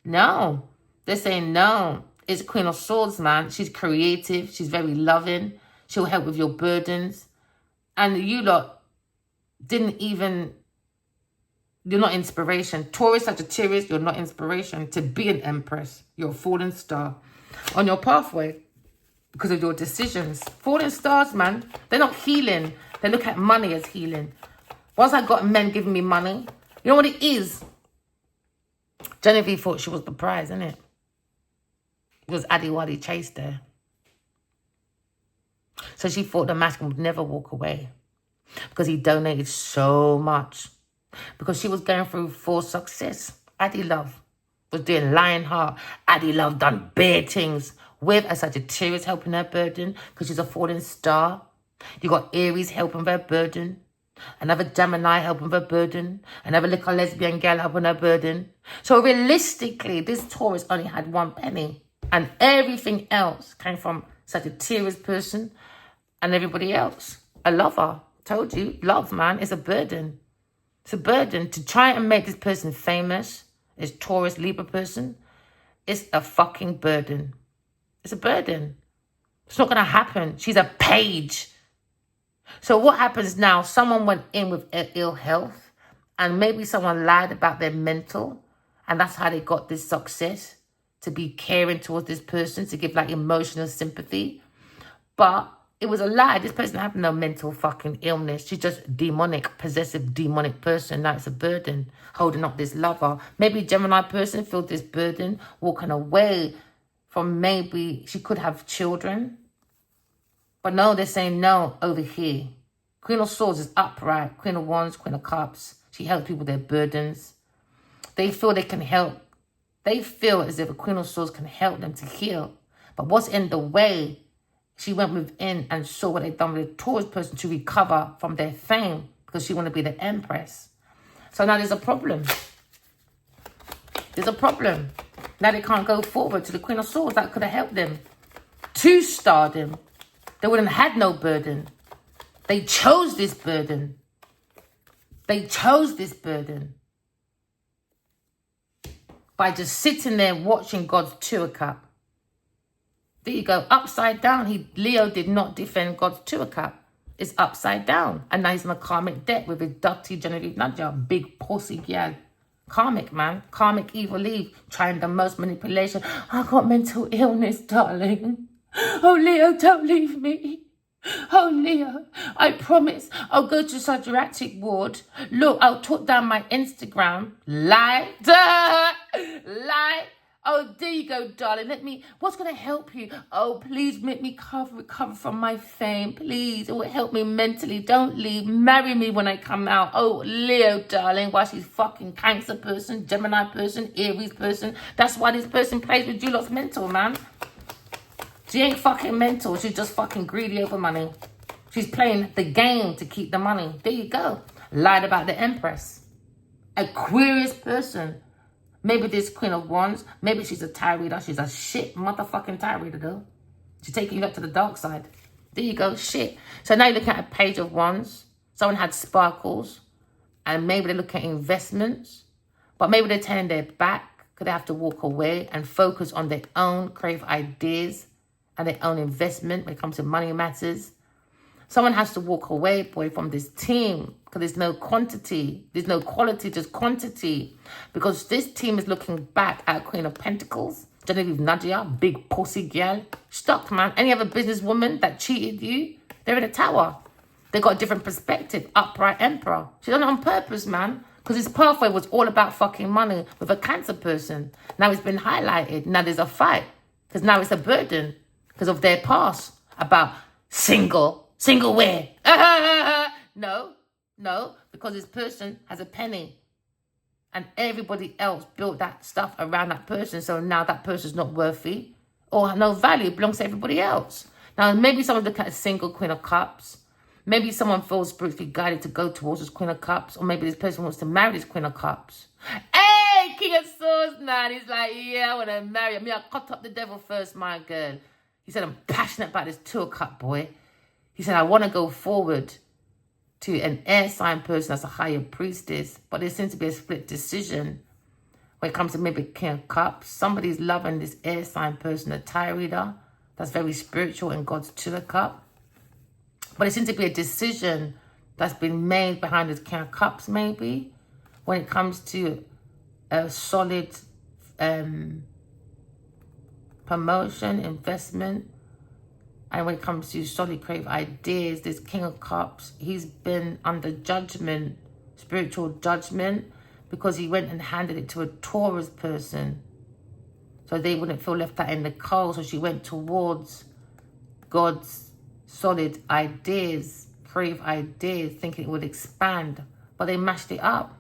No, they're saying no. It's Queen of Swords, man. She's creative. She's very loving. She'll help with your burdens. And you lot didn't even... You're not inspiration. Taurus, Sagittarius, you're not inspiration. To be an Empress, you're a fallen star on your pathway. Because of your decisions. Falling stars, man. They're not healing. They look at money as healing. Once I got men giving me money, you know what it is? Genevieve thought she was the prize, innit? It was Adiwadi Chase there. So she thought the masculine would never walk away. Because he donated so much. Because she was going through full success. Adi Love was doing Lionheart. Adi Love done bare things. With a Sagittarius helping her burden because she's a falling star. You got Aries helping her burden. Another Gemini helping her burden. Another little lesbian girl helping her burden. So realistically, this Taurus only had 1 penny. And everything else came from Sagittarius person and everybody else. A lover. Told you, love, man, is a burden. It's a burden to try and make this person famous is Taurus, Libra person, it's a fucking burden. It's a burden. It's not going to happen. She's a page. So what happens now? Someone went in with ill health and maybe someone lied about their mental, and that's how they got this success, to be caring towards this person, to give like emotional sympathy. But it was a lie. This person had no mental fucking illness. She's just demonic, possessive, demonic person. Now it's a burden holding up this lover. Maybe Gemini person feel this burden walking away from, maybe she could have children. But no, they're saying no over here. Queen of Swords is upright. Queen of Wands, Queen of Cups. She helps people with their burdens. They feel they can help. They feel as if a Queen of Swords can help them to heal. But what's in the way? She went within and saw what they've done with a Taurus person to recover from their fame, because she wanted to be the Empress. So now there's a problem. There's a problem. Now they can't go forward to the Queen of Swords. That could have helped them to stardom. They wouldn't have had no burden. They chose this burden. They chose this burden by just sitting there watching God's Two of Cups. There you go. Upside down. Leo did not defend God's Two of Cups. It's upside down. And now he's in a karmic debt with his dirty Genevieve Nudger. Big pussy girl. Karmic, man. Karmic evil Eve. Trying the most manipulation. I got mental illness, darling. Oh, Leo, don't leave me. Oh, Leo, I promise I'll go to psychiatric ward. Look, I'll talk down my Instagram. Lie. Lie. Oh, there you go, darling. What's going to help you? Oh, please make me recover from my fame. Please, it will help me mentally. Don't leave. Marry me when I come out. Oh, Leo, darling. Why she's fucking Cancer person, Gemini person, Aries person. That's why this person plays with you lot's mental, man. She ain't fucking mental. She's just fucking greedy over money. She's playing the game to keep the money. There you go. Lied about the Empress. Aquarius person. Maybe this Queen of Wands. Maybe she's a tarot reader. She's a shit motherfucking tarot reader, though. She's taking you up to the dark side. There you go. Shit. So now you're looking at a Page of Wands. Someone had sparkles. And maybe they're looking at investments. But maybe they're turning their back because they have to walk away and focus on their own creative ideas and their own investment when it comes to money matters. Someone has to walk away, boy, from this team because there's no quantity. There's no quality, just quantity. Because this team is looking back at Queen of Pentacles, Genevieve Nadia, big pussy girl. Stuck, man. Any other businesswoman that cheated you, they're in a tower. They got a different perspective. Upright Emperor. She done it on purpose, man. Because his pathway was all about fucking money with a Cancer person. Now it's been highlighted. Now there's a fight. Because now it's a burden. Because of their past. About single where? No. Because this person has a penny. And everybody else built that stuff around that person. So now that person's not worthy. Or no value. It belongs to everybody else. Now maybe someone look at a single Queen of Cups. Maybe someone feels spiritually guided to go towards this Queen of Cups. Or maybe this person wants to marry this Queen of Cups. Hey, King of Swords, man. He's like, yeah, I want to marry him. I cut up the devil first, my girl. He said, I'm passionate about this Two of Cups, boy. He said, I want to go forward to an air sign person that's a higher priestess. But there seems to be a split decision when it comes to maybe King of Cups. Somebody's loving this air sign person, a tarot reader, that's very spiritual in God's Two of Cups. But it seems to be a decision that's been made behind this King of Cups, maybe, when it comes to a solid promotion, investment, and when it comes to solid creative ideas. This King of Cups, he's been under judgment, spiritual judgment, because he went and handed it to a Taurus person. So they wouldn't feel left out in the cold. So she went towards God's solid ideas, creative ideas, thinking it would expand. But they mashed it up.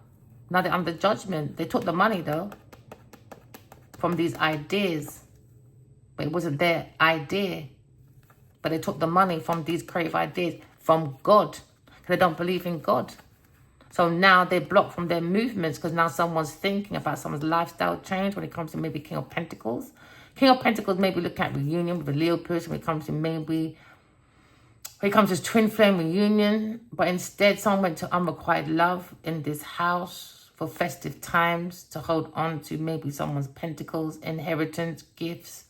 Now they're under judgment. They took the money, though, from these ideas. But it wasn't their idea. But they took the money from these creative ideas from God. Because they don't believe in God. So now they're blocked from their movements because now someone's thinking about someone's lifestyle change when it comes to maybe King of Pentacles. King of Pentacles maybe looking at reunion with a Leo person when it comes to maybe... When it comes to twin flame reunion. But instead someone went to unrequited love in this house for festive times, to hold on to maybe someone's pentacles, inheritance, gifts,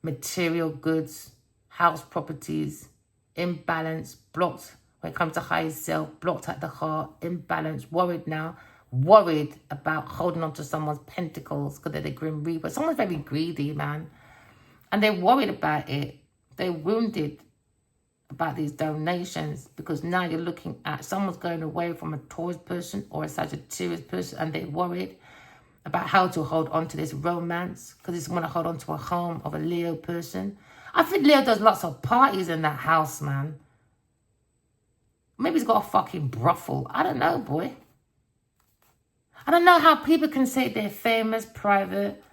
material goods, house properties, imbalance, blocked when it comes to higher self, blocked at the heart, imbalance, worried now, worried about holding on to someone's pentacles because they're the Grim Reaper. Someone's very greedy, man. And they're worried about it. They're wounded about these donations because now you're looking at someone's going away from a Taurus person or a Sagittarius person, and they're worried about how to hold on to this romance because it's want to hold on to a home of a Leo person. I think Leo does lots of parties in that house, man. Maybe he's got a fucking brothel. I don't know, boy. I don't know how people can say they're famous, private,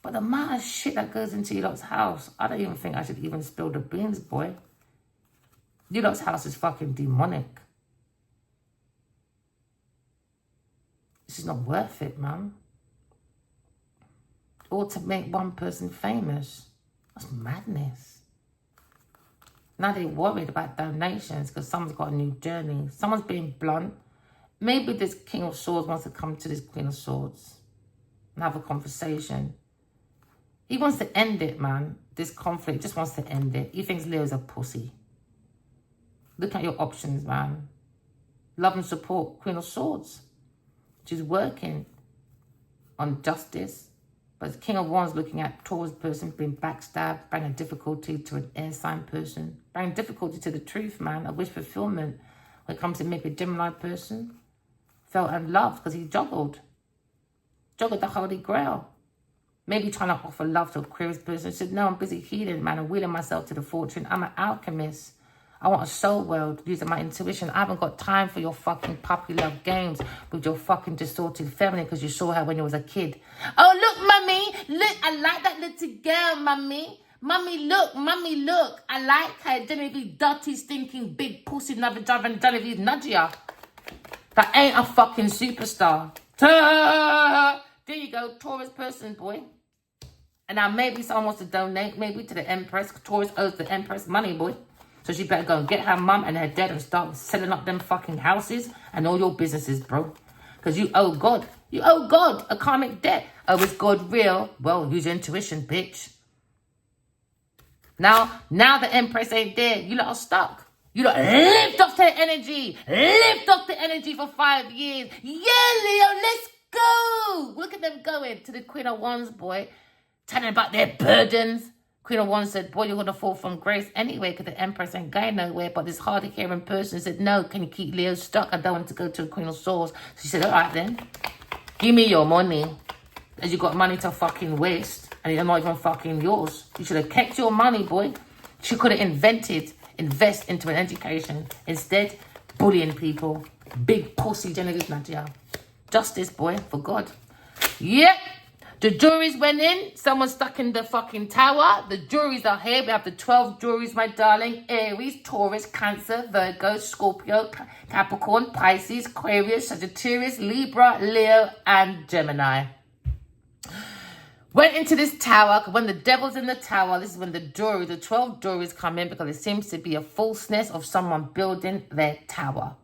but the amount of shit that goes into your lot's house, I don't even think I should even spill the beans, boy. Your lot's house is fucking demonic. This is not worth it, man. Or to make one person famous. That's madness. Now they're worried about donations because someone's got a new journey. Someone's being blunt. Maybe this King of Swords wants to come to this Queen of Swords and have a conversation. He wants to end it, man. This conflict, just wants to end it. He thinks Leo's a pussy. Look at your options, man. Love and support, Queen of Swords. She's working on justice. But King of Wands looking at Taurus person being backstabbed, bringing difficulty to an air sign person, bringing difficulty to the truth, man, a wish fulfillment. When it comes to maybe a Gemini person, felt unloved because he juggled the Holy Grail. Maybe trying to offer love to a Aquarius person. Said, no, I'm busy healing, man. I'm wheeling myself to the fortune. I'm an alchemist. I want a soul world using my intuition. I haven't got time for your fucking puppy love games with your fucking distorted feminine because you saw her when you was a kid. Oh, look, mummy. Look, I like that little girl, mummy. Mummy, look. I like her. Genevieve, dirty, stinking, big pussy, never driving Genevieve Nadia. That ain't a fucking superstar. There you go, Taurus person, boy. And now maybe someone wants to donate, maybe to the Empress. Taurus owes the Empress money, boy. So she better go and get her mum and her dad and start selling up them fucking houses and all your businesses, bro. Because you owe God. You owe God a karmic debt. Oh, is God real? Well, use your intuition, bitch. Now the Empress ain't there. You lot are stuck. You lot lift off the energy. Lift off the energy for 5 years. Yeah, Leo, let's go. Look at them going to the Queen of Wands, boy. Telling about their burdens. Queen of Wands said, boy, you're going to fall from grace anyway because the Empress ain't going nowhere. But this hard-of-hearing person said, no, can you keep Leo stuck? I don't want to go to the Queen of Swords. She said, all right then. Give me your money. As you got money to fucking waste. And it's not even fucking yours. You should have kept your money, boy. She could have invest into an education. Instead, bullying people. Big pussy Genevieve Nadia. Justice, boy, for God. Yep. The juries went in. Someone's stuck in the fucking tower. The juries are here. We have the 12 juries, my darling. Aries, Taurus, Cancer, Virgo, Scorpio, Capricorn, Pisces, Aquarius, Sagittarius, Libra, Leo, and Gemini. Went into this tower. When the devil's in the tower, this is when the 12 juries come in because it seems to be a falseness of someone building their tower.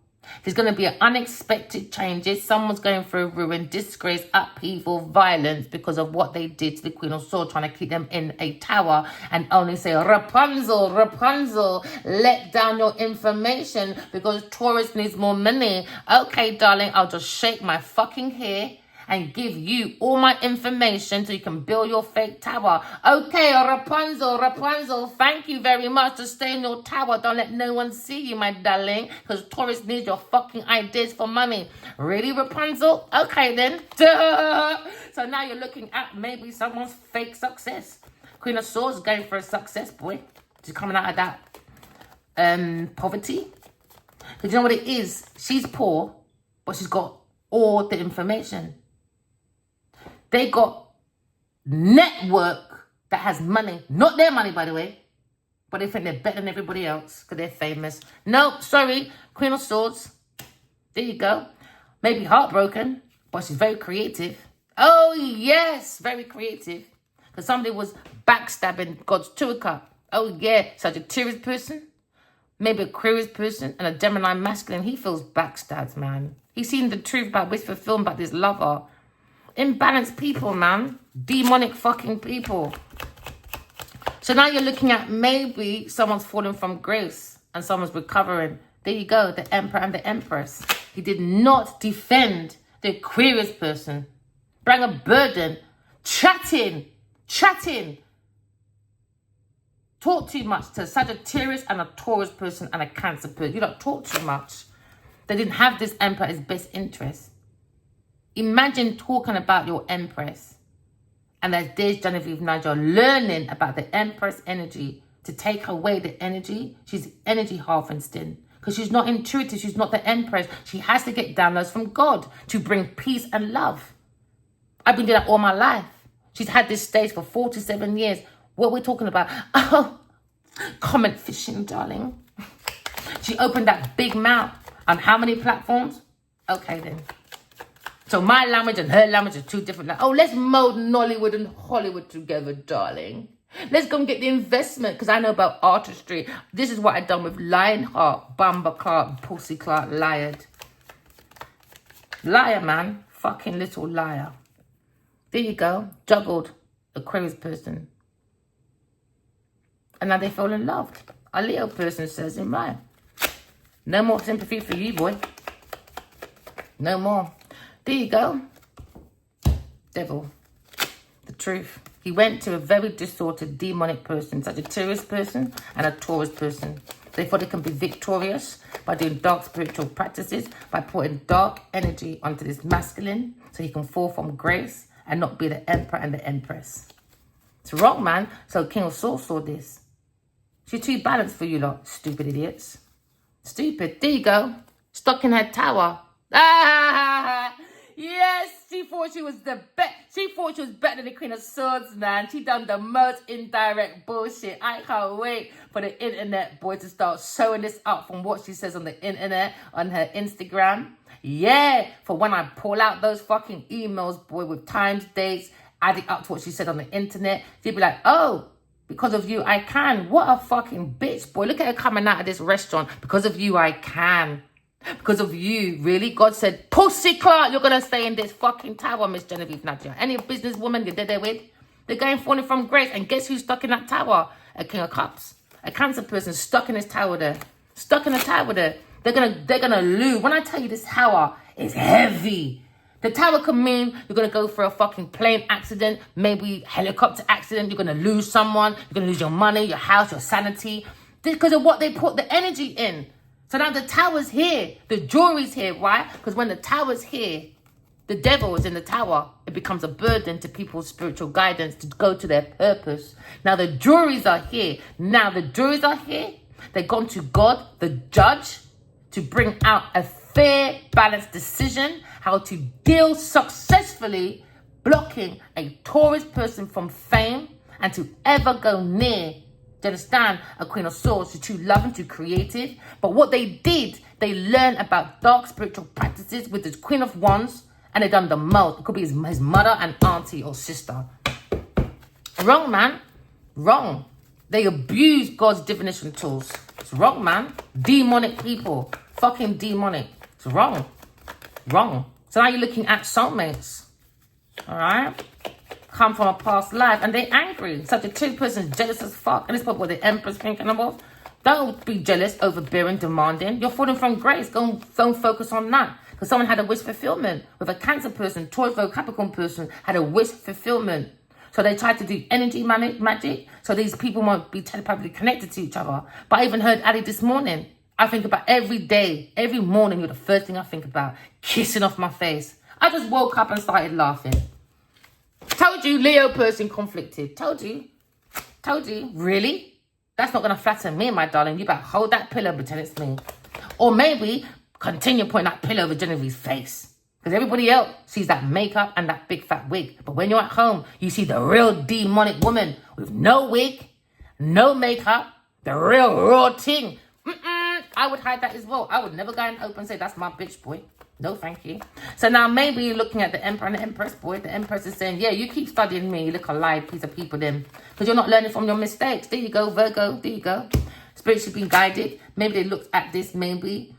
There's going to be unexpected changes. Someone's going through ruin, disgrace, upheaval, violence because of what they did to the Queen of Swords, trying to keep them in a tower and only say, Rapunzel, Rapunzel, let down your information because Taurus needs more money. Okay, darling, I'll just shake my fucking hair and give you all my information so you can build your fake tower. Okay, Rapunzel, thank you very much to stay in your tower. Don't let no one see you, my darling, because Taurus needs your fucking ideas for money. Really, Rapunzel? Okay, then. Duh. So now you're looking at maybe someone's fake success. Queen of Swords going for a success, boy. She's coming out of that poverty. Because you know what it is? She's poor, but she's got all the information. They got network that has money. Not their money, by the way. But they think they're better than everybody else because they're famous. No, sorry. Queen of Swords. There you go. Maybe heartbroken, but she's very creative. Oh, yes. Very creative. Because somebody was backstabbing God's Tour Cup. Oh, yeah. Sagittarius person. Maybe a Aquarius person and a Gemini masculine. He feels backstabbed, man. He's seen the truth about whisper film about this lover. Imbalanced people, man. Demonic fucking people. So now you're looking at maybe someone's fallen from grace and someone's recovering. There you go, the Emperor and the Empress. He did not defend the Aquarius person. Bring a burden. Chatting. Talk too much to a Sagittarius and a Taurus person and a Cancer person. You don't talk too much. They didn't have this Emperor as best interest. Imagine talking about your Empress. And there's Genevieve Nigel learning about the Empress energy to take away the energy. She's energy Harvesting. Because she's not intuitive. She's not the Empress. She has to get downloads from God to bring peace and love. I've been doing that all my life. She's had this stage for 47 years. What we're talking about? Oh, comment fishing, darling. She opened that big mouth on how many platforms? Okay, then. So my language and her language are two different. Oh, let's mold Nollywood and Hollywood together, darling. Let's go and get the investment because I know about artistry. This is what I've done with Lionheart, Bamba Clark, Pussy Clark, Liard. Liar, man. Fucking little liar. There you go. Juggled Aquarius person. And now they fall in love. A Leo person says in mine. No more sympathy for you, boy. No more. There you go. Devil. The truth. He went to a very distorted, demonic person, Sagittarius person and a Taurus person. They thought they can be victorious by doing dark spiritual practices, by putting dark energy onto this masculine so he can fall from grace and not be the Emperor and the Empress. It's wrong, man. So King of Swords saw this. She's too balanced for you lot, stupid idiots. Stupid. There you go. Stuck in her tower. Ah, yes, she thought she was the best. She thought she was better than the Queen of Swords, man. She done the most indirect bullshit. I can't wait for the internet boy to start showing this up from what she says on the internet, on her Instagram. Yeah, for when I pull out those fucking emails, boy, with times, dates, adding up to what she said on the internet, she'd be like, oh, because of you, I can. What a fucking bitch, boy. Look at her coming out of this restaurant. Because of you, I can. Because of you, really? God said, Pussy Clark, you're going to stay in this fucking tower, Miss Genevieve Nadia. Any businesswoman you're there with, they're going falling from grace. And guess who's stuck in that tower? A King of Cups. A Cancer person stuck in this tower there. Stuck in the tower there. They're gonna lose. When I tell you this tower is heavy. The tower could mean you're going to go for a fucking plane accident, maybe helicopter accident. You're going to lose someone. You're going to lose your money, your house, your sanity. Because of what they put the energy in. So now the tower's here. The jury's here. Why? Because when the tower's here, the devil is in the tower. It becomes a burden to people's spiritual guidance to go to their purpose. Now the juries are here. They've gone to God, the judge, to bring out a fair, balanced decision how to deal successfully blocking a Taurus person from fame and to ever go near, do you understand, a Queen of Swords, who's too loving, too creative. But what they did, they learned about dark spiritual practices with the Queen of Wands, and they done the most. It could be his mother and auntie or sister. Wrong, man. Wrong. They abuse God's divination tools. It's wrong, man. Demonic people. Fucking demonic. It's wrong. Wrong. So now you're looking at soulmates. Alright? Come from a past life and they're angry. Such a two person's jealous as fuck. And it's probably what the Emperor's thinking about. Don't be jealous, overbearing, demanding. You're falling from grace. Go and focus on that. Because someone had a wish fulfillment. With a Cancer person, Taurus, Capricorn person had a wish fulfillment. So they tried to do energy magic. So these people won't be telepathically connected to each other. But I even heard Ali this morning. I think about every day, every morning, you're the first thing I think about. Kissing off my face. I just woke up and started laughing. Told you, Leo person conflicted. Told you. Really? That's not going to flatter me, my darling. You better hold that pillow and pretend it's me. Or maybe continue putting that pillow over Genevieve's face. Because everybody else sees that makeup and that big fat wig. But when you're at home, you see the real demonic woman with no wig, no makeup, the real raw thing. I would hide that as well. I would never go and open and say, that's my bitch, boy. No, thank you. So now maybe you're looking at the Emperor and the Empress, boy. The Empress is saying, yeah, you keep studying me. You look a live piece of people then. Because you're not learning from your mistakes. There you go, Virgo. There you go. Spiritually being guided. Maybe they looked at this, maybe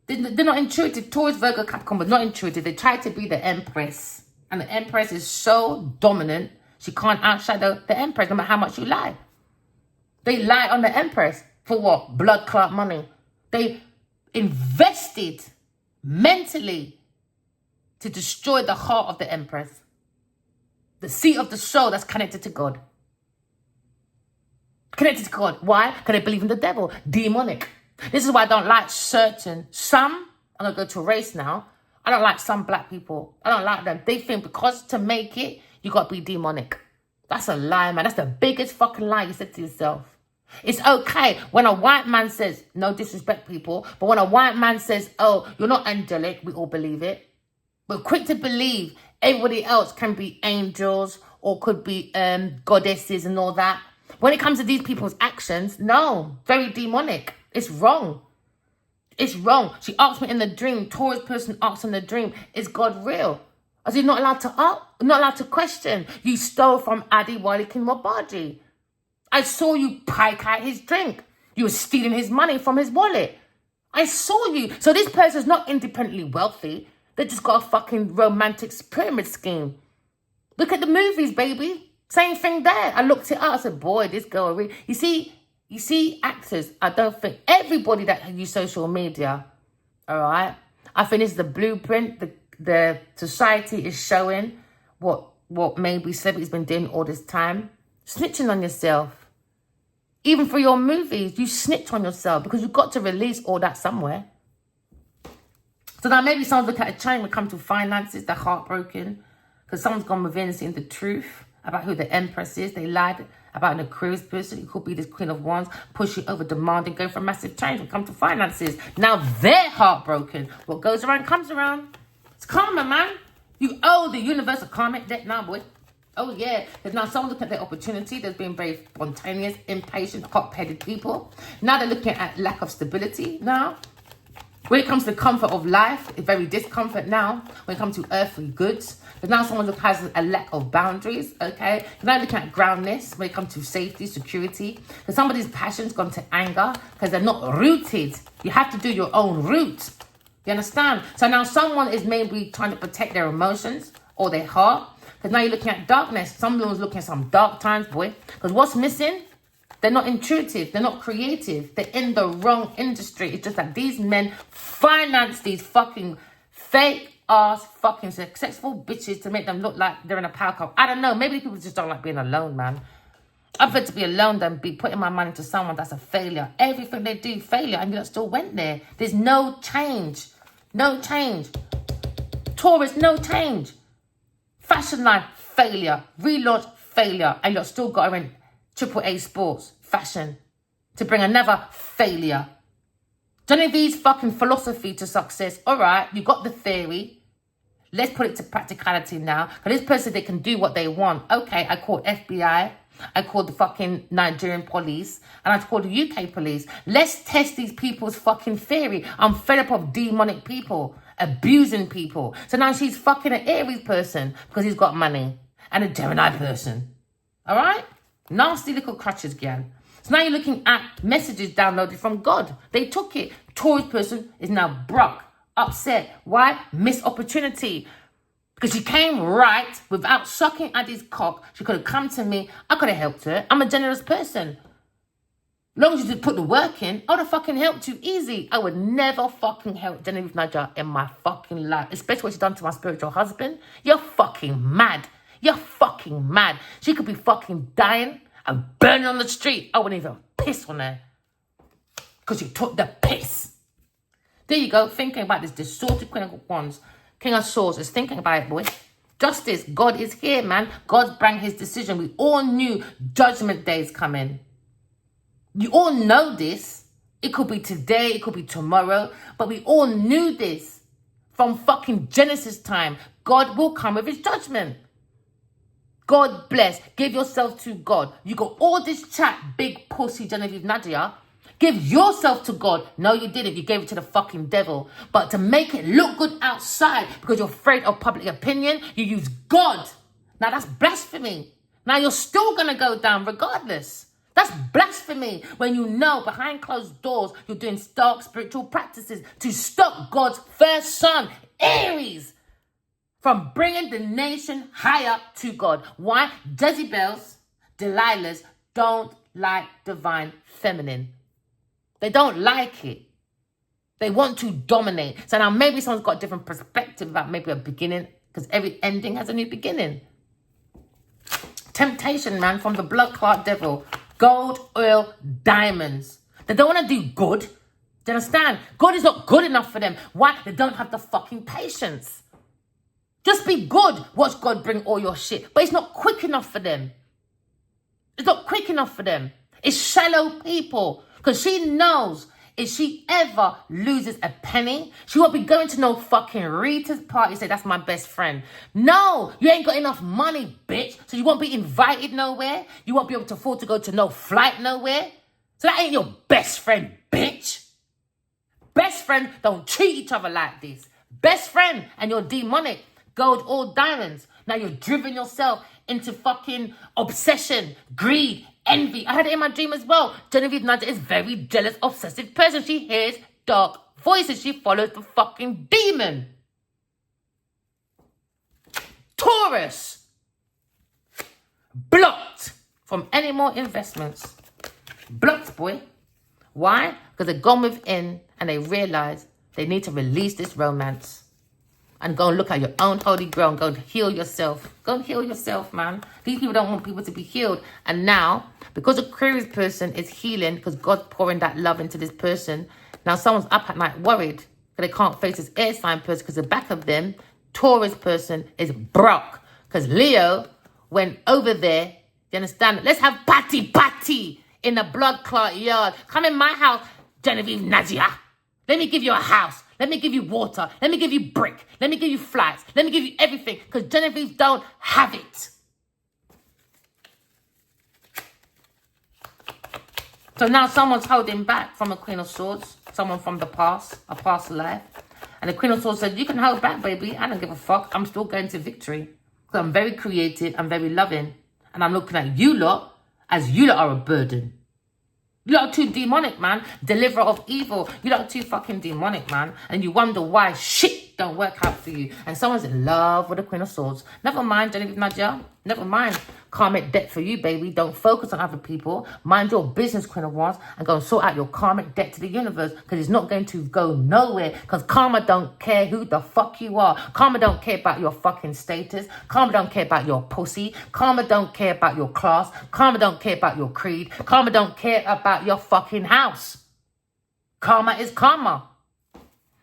They're not intuitive. Taurus, Virgo, Capricorn, but not intuitive. They try to be the Empress. And the Empress is so dominant, she can't outshadow the Empress no matter how much you lie. They lie on the Empress. For what? Blood clot money. They invested mentally to destroy the heart of the Empress. The seat of the soul that's connected to God. Connected to God. Why? Because they believe in the devil. Demonic. This is why I don't like some, I'm going to go to race now. I don't like some black people. I don't like them. They think because to make it, you got to be demonic. That's a lie, man. That's the biggest fucking lie you said to yourself. It's okay when a white man says, no disrespect people, but when a white man says, oh, you're not angelic, we all believe it. We're quick to believe everybody else can be angels or could be goddesses and all that. When it comes to these people's actions, no, very demonic. It's wrong. It's wrong. She asked me in the dream, Taurus person asked in the dream, is God real? I said, not allowed to ask, not allowed to question. You stole from Adewale King Mohbad. I saw you pike out his drink. You were stealing his money from his wallet. I saw you. So this person's not independently wealthy. They just got a fucking romantic pyramid scheme. Look at the movies, baby. Same thing there. I looked it up. I said, boy, this girl really... You see, actors, I don't think everybody that use social media, all right? I think it's the blueprint. The society is showing what maybe celebrities been doing all this time. Snitching on yourself. Even for your movies, you snitch on yourself because you've got to release all that somewhere. So now maybe someone's looking at a change when it comes to finances, they're heartbroken because someone's gone within and seen the truth about who the Empress is. They lied about an Aquarius person. It could be this Queen of Wands, pushing over, demanding, going for a massive change when it comes to finances. Now they're heartbroken. What goes around comes around. It's karma, man. You owe the universe a karmic debt now, boy. Oh, yeah. Because now someone looking at their opportunity. There's been very spontaneous, impatient, hot-headed people. Now they're looking at lack of stability now. When it comes to comfort of life, it's very discomfort now. When it comes to earthly goods. Because now someone has a lack of boundaries, okay? Now looking at groundness when it comes to safety, security. Because somebody's passion's gone to anger because they're not rooted. You have to do your own root. You understand? So now someone is maybe trying to protect their emotions or their heart. Because now you're looking at darkness. Someone's looking at some dark times, boy. Because what's missing? They're not intuitive. They're not creative. They're in the wrong industry. It's just that these men finance these fucking fake-ass fucking successful bitches to make them look like they're in a power couple. I don't know. Maybe people just don't like being alone, man. I prefer to be alone than be putting my money to someone that's a failure. Everything they do, failure. And you still went there. There's no change. No change. Taurus, no change. Fashion line, failure. Relaunch, failure. And you're still got to in AAA sports, fashion, to bring another failure. Genevieve's fucking philosophy to success. All right, you got the theory. Let's put it to practicality now. Because this person, they can do what they want. Okay, I called FBI. I called the fucking Nigerian police. And I called the UK police. Let's test these people's fucking theory. I'm fed up of demonic people. Abusing people. So now she's fucking an Aries person because he's got money. And a Gemini person. All right? Nasty little crutches, girl. So now you're looking at messages downloaded from God. They took it. Taurus person is now broke, upset. Why? Missed opportunity. Because she came right without sucking at his cock. She could have come to me. I could have helped her. I'm a generous person. As long as you just put the work in, I would have fucking helped you easy. I would never fucking help Genevieve Nnaja in my fucking life. Especially what she's done to my spiritual husband. You're fucking mad. You're fucking mad. She could be fucking dying and burning on the street. I wouldn't even piss on her. Because she took the piss. There you go. Thinking about this distorted Queen of Wands. King of Swords is thinking about it, boy. Justice. God is here, man. God's brought his decision. We all knew Judgment Day is coming. You all know this. It could be today. It could be tomorrow. But we all knew this. From fucking Genesis time. God will come with his judgment. God bless. Give yourself to God. You got all this chat, big pussy Genevieve Nnaja. Give yourself to God. No, you didn't. You gave it to the fucking devil. But to make it look good outside because you're afraid of public opinion, you use God. Now that's blasphemy. Now you're still going to go down regardless. That's blasphemy when you know behind closed doors you're doing dark spiritual practices to stop God's first son, Aries, from bringing the nation higher to God. Why? Jezebels, Delilahs don't like divine feminine. They don't like it. They want to dominate. So now maybe someone's got a different perspective about maybe a beginning, because every ending has a new beginning. Temptation, man, from the blood clot devil. Gold, oil, diamonds. They don't want to do good. Do you understand? God is not good enough for them. Why? They don't have the fucking patience. Just be good. Watch God bring all your shit. But it's not quick enough for them. It's not quick enough for them. It's shallow people. Because she knows if she ever loses a penny, she won't be going to no fucking Rita's party say, that's my best friend. No, you ain't got enough money, bitch. So you won't be invited nowhere. You won't be able to afford to go to no flight nowhere. So that ain't your best friend, bitch. Best friend don't treat each other like this. Best friend and you're demonic. Gold or diamonds. Now you're driven yourself into fucking obsession, greed, envy. I had it in my dream as well. Genevieve Nudger is a very jealous, obsessive person. She hears dark voices. She follows the fucking demon. Taurus. Blocked from any more investments. Blocked, boy. Why? Because they've gone within and they realise they need to release this romance. And go and look at your own holy grail and go and heal yourself. Go and heal yourself, man. These people don't want people to be healed. And now, because Aquarius person is healing, because God's pouring that love into this person, now someone's up at night worried that they can't face this air sign person because the back of them, Taurus person, is broke. Because Leo went over there, you understand? Let's have patty in the blood clot yard. Come in my house, Genevieve Nadia. Let me give you a house. Let me give you water. Let me give you brick. Let me give you flights. Let me give you everything. Because Genevieve don't have it. So now someone's holding back from a Queen of Swords. Someone from the past. A past life. And the Queen of Swords said, you can hold back, baby. I don't give a fuck. I'm still going to victory. Because I'm very creative. I'm very loving. And I'm looking at you lot as you lot are a burden. You lot are too demonic, man. Deliverer of evil. You lot are too fucking demonic, man. And you wonder why shit don't work out for you. And someone's in love with the Queen of Swords. Never mind, Genevieve Nadia. Never mind. Karmic debt for you, baby. Don't focus on other people. Mind your business, Queen of Wands. And go and sort out your karmic debt to the universe. Because it's not going to go nowhere. Because karma don't care who the fuck you are. Karma don't care about your fucking status. Karma don't care about your pussy. Karma don't care about your class. Karma don't care about your creed. Karma don't care about your fucking house. Karma is karma.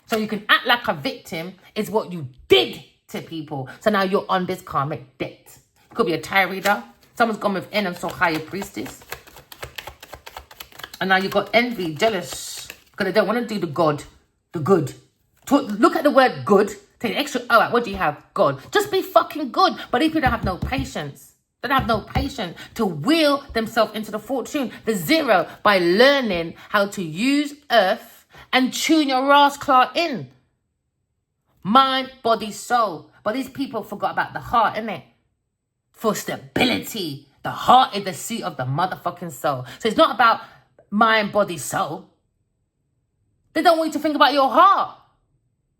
So you can act like a victim is what you did to people. So now you're on this karmic debt. Could be a tarot reader. Someone's gone within and saw higher priestess. And now you've got envy, jealous. Because they don't want to do the good. Look at the word good. Take the extra O out. What do you have? God. Just be fucking good. But these people don't have no patience. They don't have no patience to wheel themselves into the fortune. The zero by learning how to use earth and tune your ass claw in. Mind, body, soul. But these people forgot about the heart, innit? For stability. The heart is the seat of the motherfucking soul. So it's not about mind, body, soul. They don't want you to think about your heart.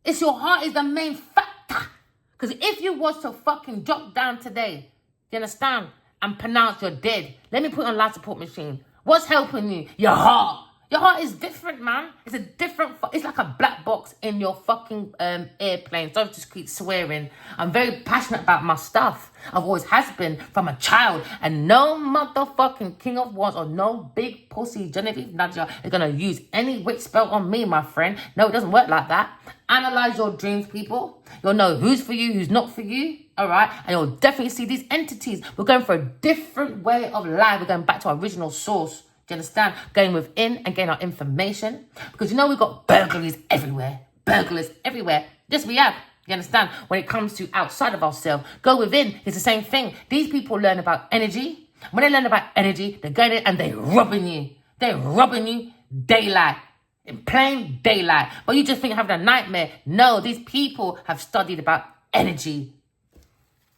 It's your heart is the main factor. Because if you was to fucking drop down today, you understand, and pronounce you're dead, let me put on life support machine. What's helping you? Your heart. Your heart is different, man. It's a different, it's like a black box in your fucking airplane. So I just keep swearing. I'm very passionate about my stuff. I've always has been from a child. And no motherfucking King of Wands or no big pussy Genevieve Nadia is going to use any witch spell on me, my friend. No, it doesn't work like that. Analyze your dreams, people. You'll know who's for you, who's not for you. All right? And you'll definitely see these entities. We're going for a different way of life. We're going back to our original source. Do you understand? Going within and getting our information. Because you know we've got burglaries everywhere. Burglars everywhere. Yes, we have. You understand? When it comes to outside of ourselves, go within. It's the same thing. These people learn about energy. When they learn about energy, they're going in and they're robbing you. They're robbing you daylight. In plain daylight. But you just think you're having a nightmare. No, these people have studied about energy.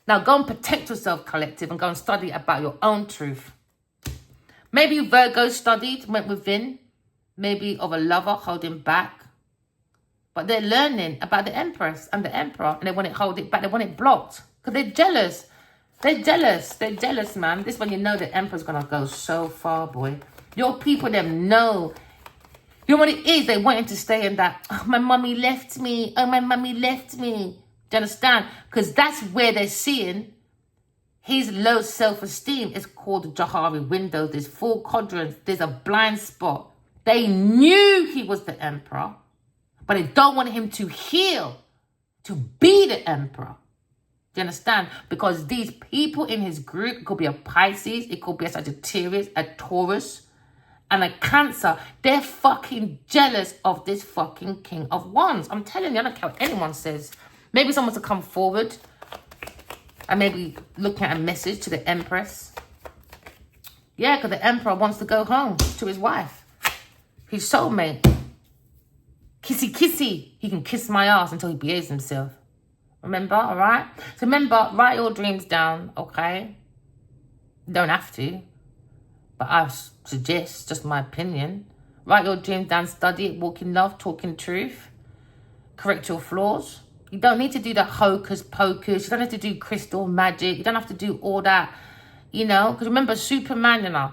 Now go and protect yourself, collective, and go and study about your own truth. Maybe Virgo studied, went within, maybe of a lover holding back. But they're learning about the Empress and the Emperor, and they want it hold it back. They want it blocked because they're jealous. They're jealous. They're jealous, man. This one, you know the Emperor's going to go so far, boy. Your people, them know. You know what it is? They wanting to stay in that, oh, my mummy left me. Oh, my mummy left me. Do you understand? Because that's where they're seeing his low self-esteem. Is called the Johari window. There's 4 quadrants. There's a blind spot. They knew he was the Emperor, but they don't want him to heal, to be the Emperor. Do you understand? Because these people in his group, it could be a Pisces, it could be a Sagittarius, a Taurus, and a Cancer. They're fucking jealous of this fucking King of Wands. I'm telling you, I don't care what anyone says. Maybe someone to come forward and maybe looking at a message to the Empress. Yeah, because the Emperor wants to go home to his wife, his soulmate. Kissy, kissy. He can kiss my ass until he behaves himself. Remember, all right? So remember, write your dreams down, okay? You don't have to. But I suggest, just my opinion, write your dreams down, study it, walk in love, talk in truth. Correct your flaws. You don't need to do that hocus pocus. You don't have to do crystal magic. You don't have to do all that, you know? Because remember, Superman, you know,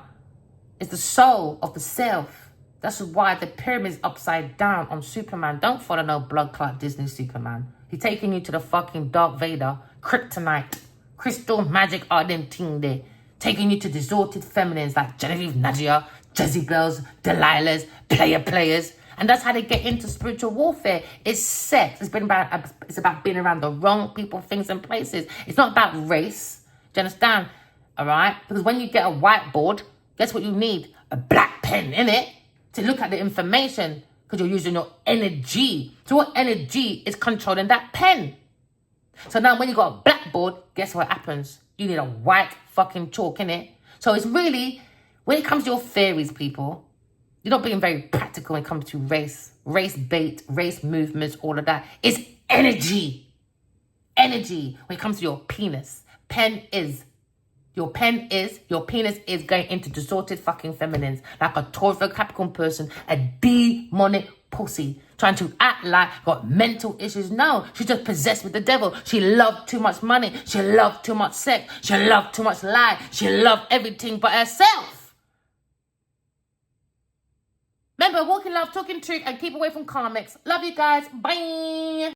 is the soul of the self. That's why the pyramid's upside down on Superman. Don't follow no blood clot Disney Superman. He's taking you to the fucking Dark Vader, kryptonite, crystal magic, all them thing there. Taking you to distorted feminines like Genevieve Nadia, Jezebels, Delilahs, players. And that's how they get into spiritual warfare. It's sex. It's about being around the wrong people, things, and places. It's not about race. Do you understand? All right? Because when you get a whiteboard, guess what you need? A black pen, innit? To look at the information, because you're using your energy. So what energy is controlling that pen? So now when you got a blackboard, guess what happens? You need a white fucking chalk, innit? So it's really, when it comes to your theories, people, you're not being very practical when it comes to race bait, race movements, all of that. It's energy. Energy when it comes to your penis. Your penis is going into distorted fucking feminines. Like a Taurus Capricorn person, a demonic pussy. Trying to act like got mental issues. No, she's just possessed with the devil. She loved too much money. She loved too much sex. She loved too much lie. She loved everything but herself. Remember, walk in love, talking truth, and keep away from comics. Love you guys. Bye.